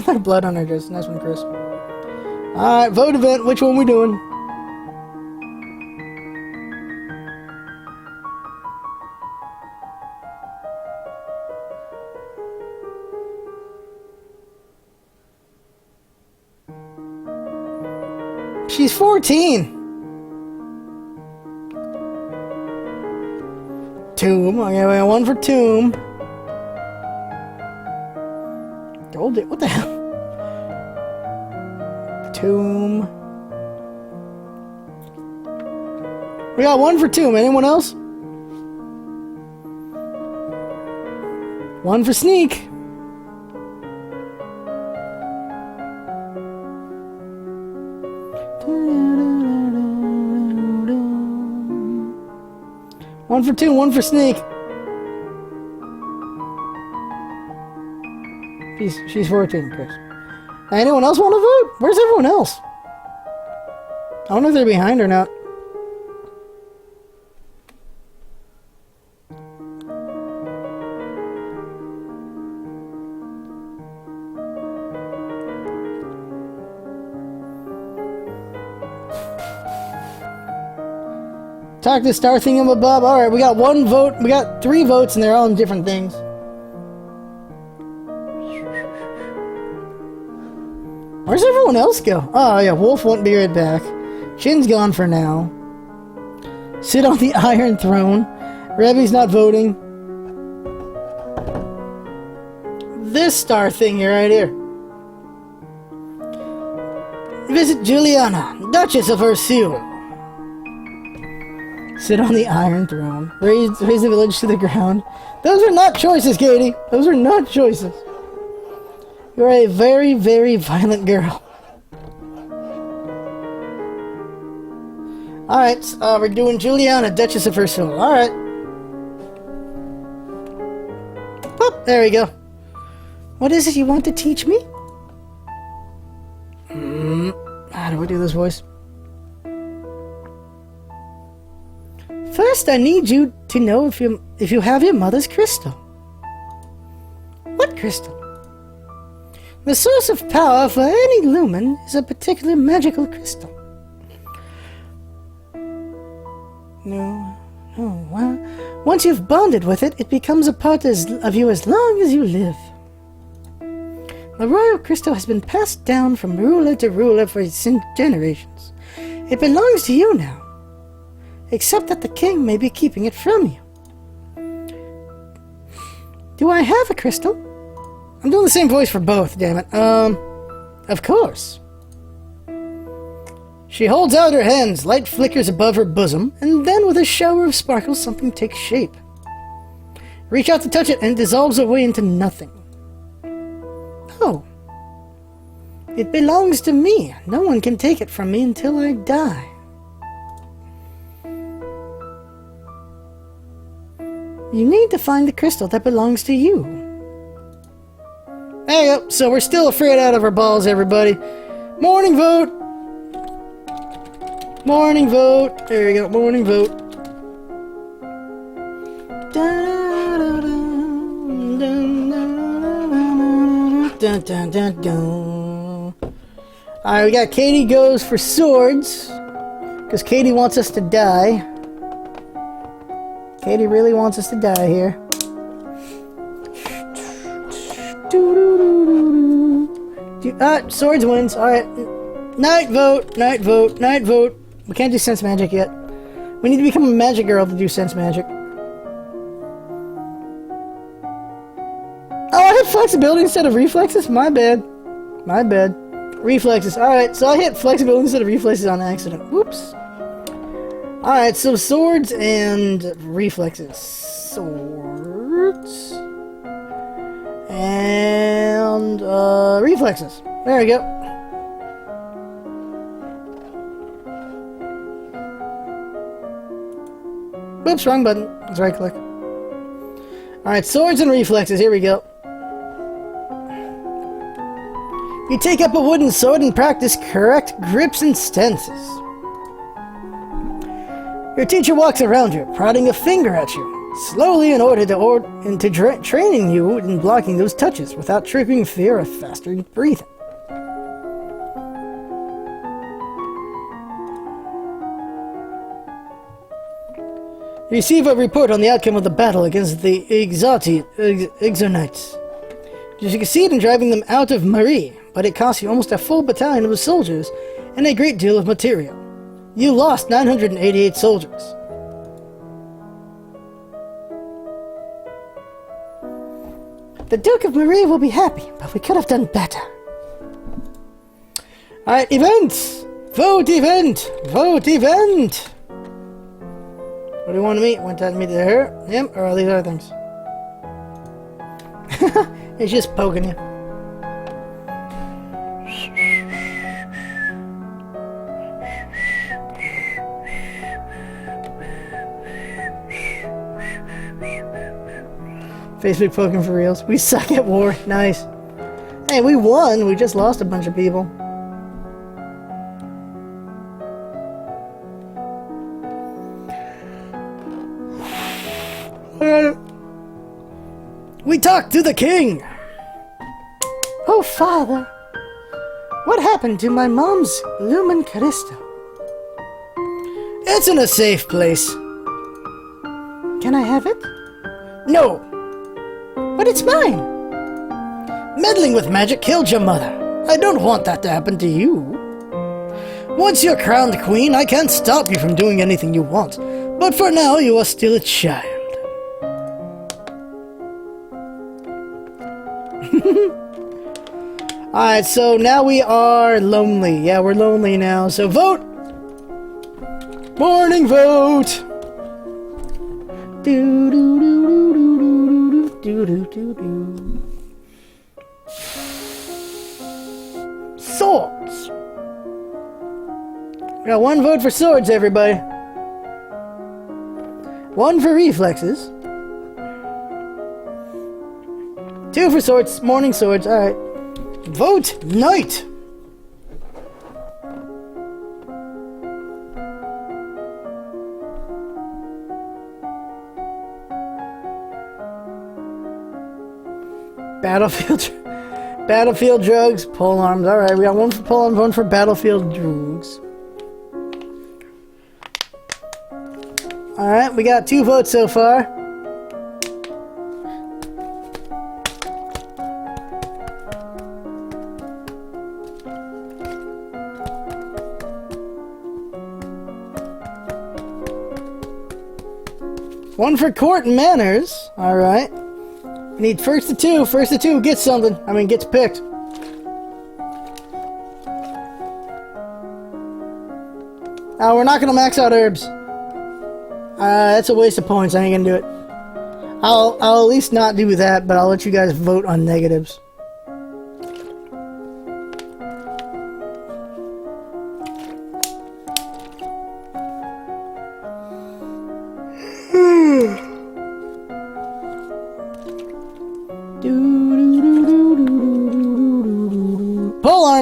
There's blood on her dress. Nice one, Chris. Alright, vote event. Which one we doing? She's 14! Tomb. Okay, we got one for Tomb. Gold. What the hell? Tomb. We got one for Tomb. Anyone else? One for Sneak. One for Tomb, one for Sneak. She's 14, Chris. Anyone else want to vote? Where's everyone else? I don't know if they're behind or not. Talk to Star Thingamabob. Alright, we got one vote. We got 3 votes and they're all in different things. Where's everyone else go? Oh yeah, Wolf won't be right back. Chin's gone for now. Sit on the Iron Throne. Rebby's not voting. This star thing here, right here. Visit Juliana, Duchess of Ursule. Sit on the Iron Throne. Raise the village to the ground. Those are not choices, Katie. Those are not choices. You're a very, very violent girl. Alright, we're doing Juliana, Duchess of Ursula. Alright. Oh, there we go. What is it you want to teach me? How do I do this voice? First, I need you to know if you have your mother's crystal. What crystal? The source of power for any lumen is a particular magical crystal. No. Well, once you've bonded with it, it becomes a part of you as long as you live. The royal crystal has been passed down from ruler to ruler for generations. It belongs to you now, except that the king may be keeping it from you. Do I have a crystal? I'm doing the same voice for both, damn it. Of course. She holds out her hands, light flickers above her bosom, and then with a shower of sparkles something takes shape. Reach out to touch it, and it dissolves away into nothing. Oh. It belongs to me. No one can take it from me until I die. You need to find the crystal that belongs to you. There you go. So we're still afraid out of our balls, everybody. Morning vote! Morning vote! There you go, morning vote. Dun, dun, dun, dun. Alright, we got Katie goes for swords. Because Katie wants us to die. Katie really wants us to die here. Swords wins. Alright. Night vote, night vote, night vote. We can't do sense magic yet. We need to become a magic girl to do sense magic. Oh, I hit flexibility instead of reflexes? My bad. My bad. Reflexes. Alright, so I hit flexibility instead of reflexes on accident. Whoops. Alright, so swords and reflexes. Swords. And, reflexes. There we go. Whoops, wrong button. Let's right click. Alright, swords and reflexes. Here we go. You take up a wooden sword and practice correct grips and stances. Your teacher walks around you, prodding a finger at you, slowly in order to training you in blocking those touches without tripping fear or faster breathing. You receive a report on the outcome of the battle against the Exonites. You succeed in driving them out of Marie, but it costs you almost a full battalion of soldiers and a great deal of material. You lost 988 soldiers. The Duke of Marie will be happy, but we could have done better. Alright, events! Vote event! Vote event! What do you want to meet? Want to meet her? Him? Or all these other things? It's just poking you. Facebook poking for reals. We suck at war. Nice. Hey, we won. We just lost a bunch of people. We talked to the king. Oh, father. What happened to my mom's Lumen Crystal? It's in a safe place. Can I have it? No. But it's mine. Meddling with magic killed your mother. I don't want that to happen to you. Once you're crowned queen, I can't stop you from doing anything you want. But for now, you are still a child. Alright, so now we are lonely. Yeah, we're lonely now. So vote! Morning vote! Do do do do do do do do. Swords! We got one vote for swords, everybody. One for reflexes. Two for swords. Morning swords. Alright. Vote knight! Battlefield drugs, pole arms. Alright, we got one for pole arms, one for battlefield drugs. Alright, we got 2 votes so far. One for court and manners. Alright. We need first to 2. First to 2 gets something. I mean, gets picked. Oh, we're not gonna max out herbs. That's a waste of points. I ain't gonna do it. I'll at least not do that, but I'll let you guys vote on negatives.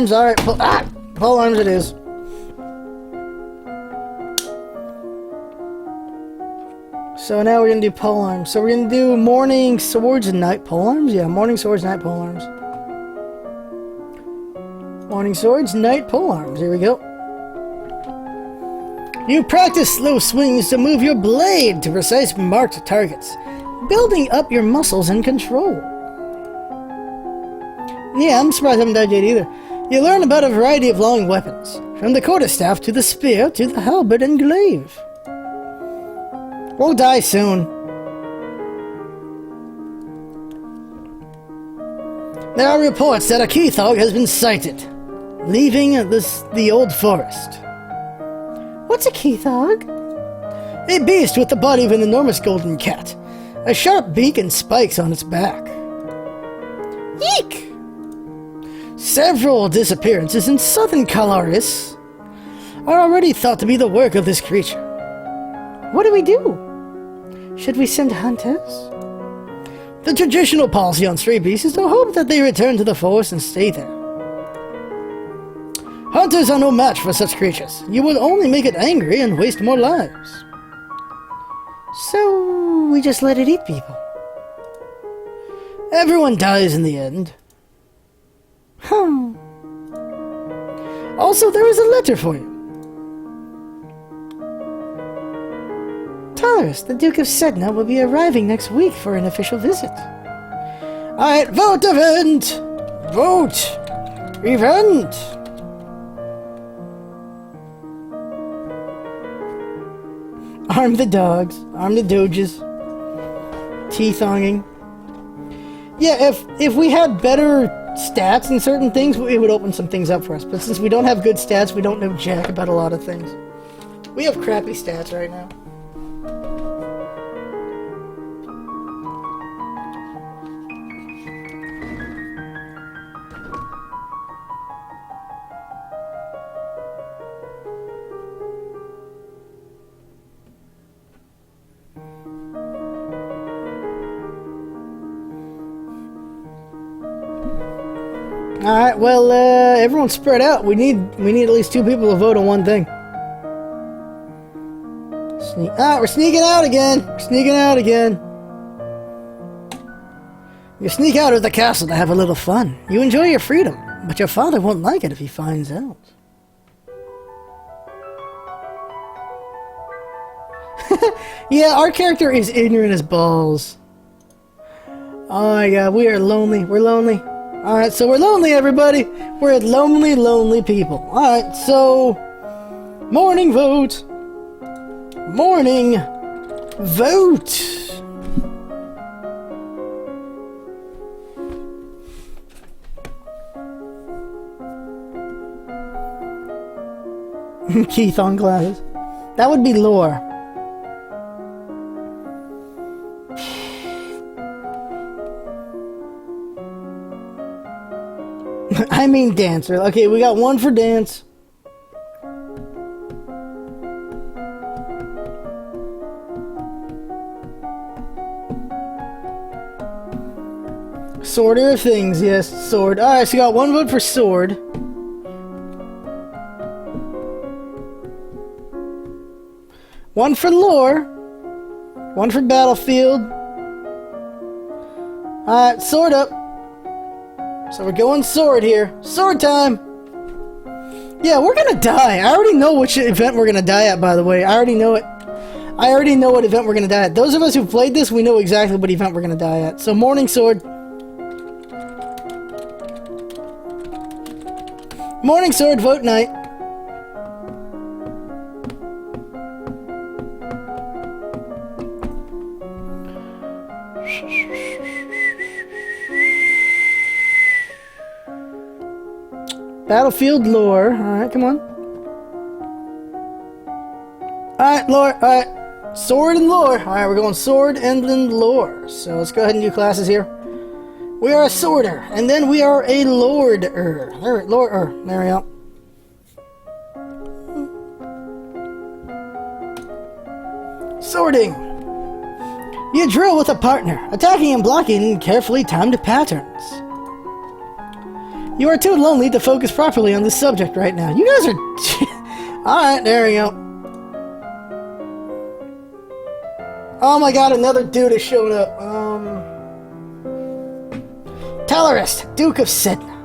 arms. Alright, pole arms it is. So now we're gonna do pole arms. So we're gonna do morning swords and night pole arms? Yeah, morning swords, night pole arms. Morning swords, night pole arms. Here we go. You practice slow swings to move your blade to precise marked targets, building up your muscles and control. Yeah, I'm surprised I haven't died yet either. You learn about a variety of long weapons, from the quarterstaff to the spear to the halberd and glaive. We'll die soon. There are reports that a Keithog has been sighted, leaving the old forest. What's a Keithog? A beast with the body of an enormous golden cat, a sharp beak and spikes on its back. Eek! Several disappearances in southern Calaris are already thought to be the work of this creature. What do we do? Should we send hunters? The traditional policy on stray beasts is to hope that they return to the forest and stay there. Hunters are no match for such creatures. You will only make it angry and waste more lives. So, we just let it eat people. Everyone dies in the end. Also, there is a letter for you. Taurus, the Duke of Sedna, will be arriving next week for an official visit. Alright, vote event! Vote! Event! Arm the dogs. Arm the doges. Teeth-onging. Yeah, if we had better stats in certain things, it would open some things up for us. But since we don't have good stats, we don't know jack about a lot of things. We have crappy stats right now. Alright, well, everyone's spread out. We need at least 2 people to vote on one thing. We're sneaking out again. We're sneaking out again. You sneak out of the castle to have a little fun. You enjoy your freedom, but your father won't like it if he finds out. Yeah, our character is ignorant as balls. Oh my god, we are lonely. We're lonely. Alright, so we're lonely, everybody. We're lonely, lonely people. Alright, so... Morning vote. Morning vote. Keith on glasses. That would be lore. I mean dancer. Okay, we got 1 for dance. Sworder of things, yes, sword. Alright, so we got 1 vote for sword. One for lore. 1 for battlefield. Alright, sword up. So we're going sword here. Sword time! Yeah, we're gonna die. I already know which event we're gonna die at, by the way. I already know it. I already know what event we're gonna die at. Those of us who played this, we know exactly what event we're gonna die at. So, morning sword. Morning sword, vote night. Battlefield lore. Alright, come on. Alright, lore. Alright. Sword and lore. Alright, we're going sword and then lore. So let's go ahead and do classes here. We are a sworder, and then we are a lorder. Alright, lore. There we go. Sorting. You drill with a partner, attacking and blocking in carefully timed patterns. You are too lonely to focus properly on this subject right now. You guys are... Alright, there we go. Oh my god, another dude has shown up. Talarist, Duke of Sedna.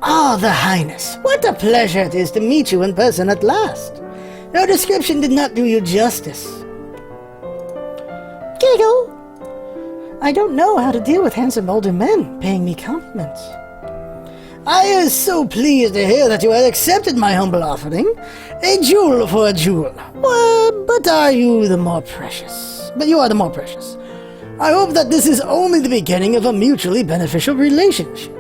Ah, the Highness. What a pleasure it is to meet you in person at last. Your description did not do you justice. Giggle. I don't know how to deal with handsome older men paying me compliments. I am so pleased to hear that you have accepted my humble offering. A jewel for a jewel. Well, but are you the more precious? But you are the more precious. I hope that this is only the beginning of a mutually beneficial relationship.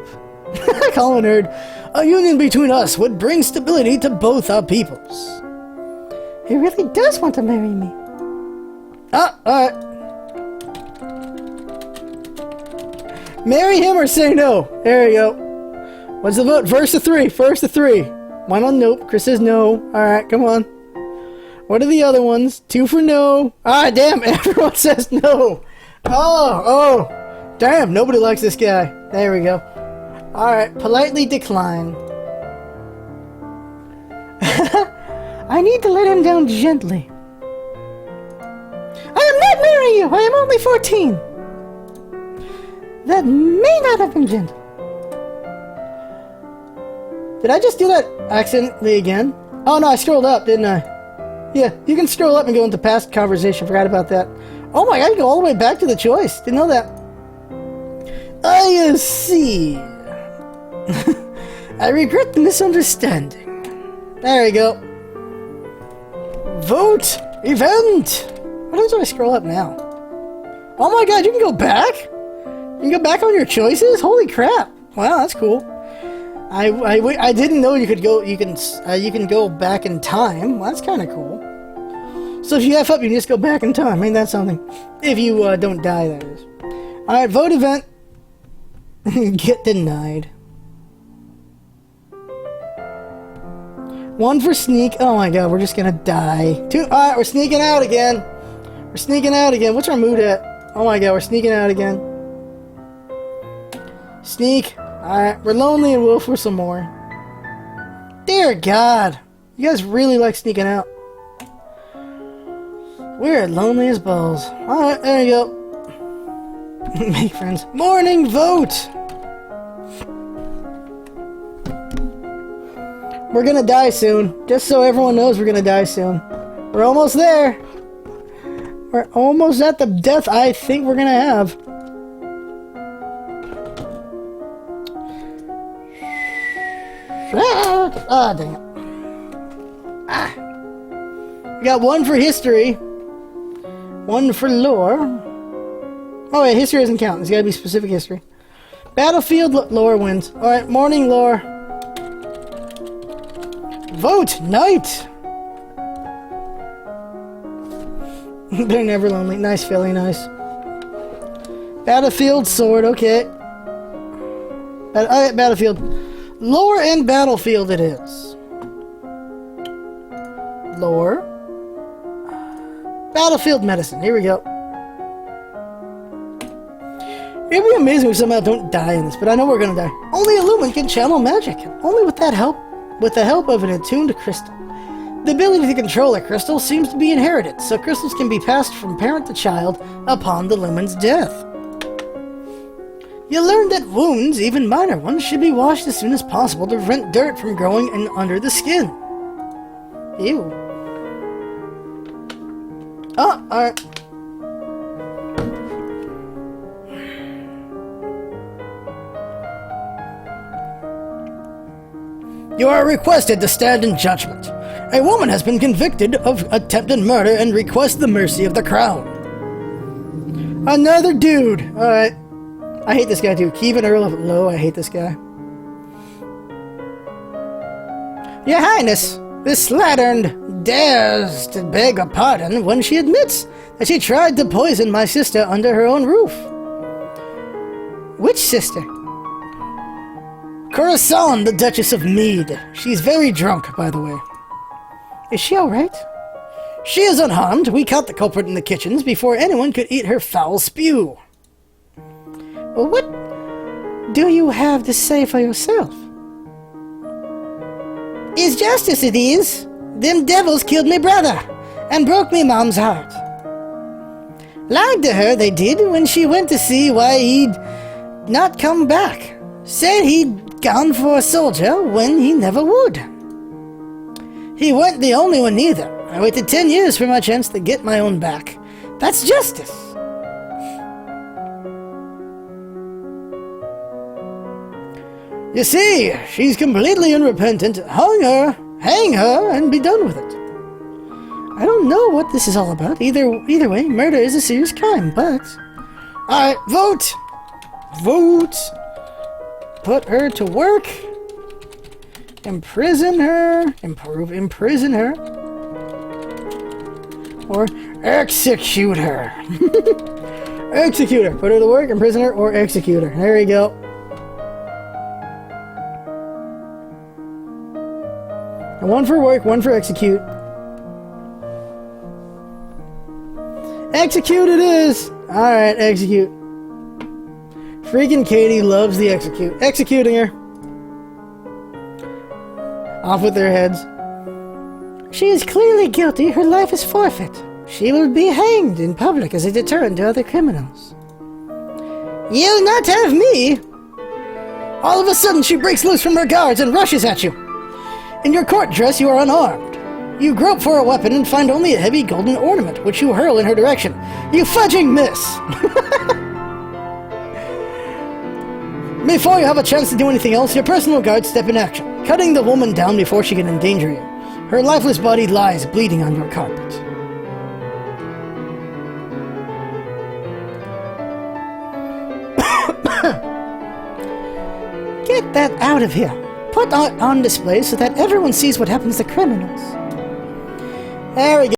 Call a nerd. A union between us would bring stability to both our peoples. He really does want to marry me. Ah, alright. Marry him or say no. There you go. What's the vote? First of three. First of three. One on nope. Chris says no. Alright, come on. What are the other ones? Two for no. Ah, damn. Everyone says no. Oh. Damn. Nobody likes this guy. There we go. Alright. Politely decline. I need to let him down gently. I am not marrying you. I am only 14. That may not have been gentle. Did I just do that accidentally again? Oh no, I scrolled up, didn't I? Yeah, you can scroll up and go into past conversation. Forgot about that. Oh my god, you go all the way back to the choice. Didn't know that. I see. I regret the misunderstanding. There we go. Vote! Event! What happens when I scroll up now? Oh my god, you can go back? You can go back on your choices? Holy crap. Wow, that's cool. I didn't know you could go, you can go back in time. Well, that's kind of cool. So if you F up, you can just go back in time. Ain't that something? If you don't die, that is. Alright, vote event. Get denied. One for sneak. Oh my god, we're just gonna die. Two. Alright, we're sneaking out again. We're sneaking out again. What's our mood at? Oh my god, we're sneaking out again. Sneak. Alright, we're lonely and we'll for some more. Dear God. You guys really like sneaking out. We're lonely as balls. Alright, there you go. Make friends. Morning vote! We're gonna die soon. Just so everyone knows we're gonna die soon. We're almost there. We're almost at the death I think we're gonna have. Ah, dang it. Ah. We got one for history. One for lore. Oh wait, history doesn't count. It's gotta be specific history. Battlefield lore wins. Alright, morning lore. Vote! Night! They're never lonely. Nice, Philly, nice. Battlefield sword, okay. Battlefield. Lore and Battlefield it is. Lore. Battlefield medicine. Here we go. It'd be amazing if we somehow don't die in this, but I know we're gonna die. Only a Lumen can channel magic. Only with that help. With the help of an attuned crystal. The ability to control a crystal seems to be inherited, so crystals can be passed from parent to child upon the Lumen's death. You learned that wounds, even minor ones, should be washed as soon as possible to prevent dirt from growing in under the skin. Ew. Oh, alright. You are requested to stand in judgment. A woman has been convicted of attempted murder and requests the mercy of the crown. Another dude. Alright. I hate this guy too. Keep an Earl of Low. I hate this guy. Your Highness, this slattern dares to beg a pardon when she admits that she tried to poison my sister under her own roof. Which sister? Corazon, the Duchess of Mead. She's very drunk, by the way. Is she alright? She is unharmed. We caught the culprit in the kitchens before anyone could eat her foul spew. Well, do you have to say for yourself? It's justice it is. Them devils killed me brother and broke me mom's heart. Lied to her they did when she went to see why he'd not come back. Said he'd gone for a soldier when he never would. He weren't the only one neither. I waited 10 years for my chance to get my own back. That's justice. You see, she's completely unrepentant. Hang her, and be done with it. I don't know what this is all about. Either way, murder is a serious crime, but... Alright, vote! Vote! Put her to work. Imprison her. Imprison her. Or execute her. Execute her. Put her to work, imprison her, or execute her. There you go. And one for work, one for execute. Execute it is! Alright, execute. Freaking Katie loves the execute. Executing her. Off with their heads. She is clearly guilty. Her life is forfeit. She will be hanged in public as a deterrent to other criminals. You'll not have me! All of a sudden she breaks loose from her guards and rushes at you. In your court dress you are unarmed. You grope for a weapon and find only a heavy golden ornament, which you hurl in her direction. You fudging miss! Before you have a chance to do anything else, your personal guards step in action, cutting the woman down before she can endanger you. Her lifeless body lies bleeding on your carpet. Get that out of here. Put art on display so that everyone sees what happens to criminals. There we go.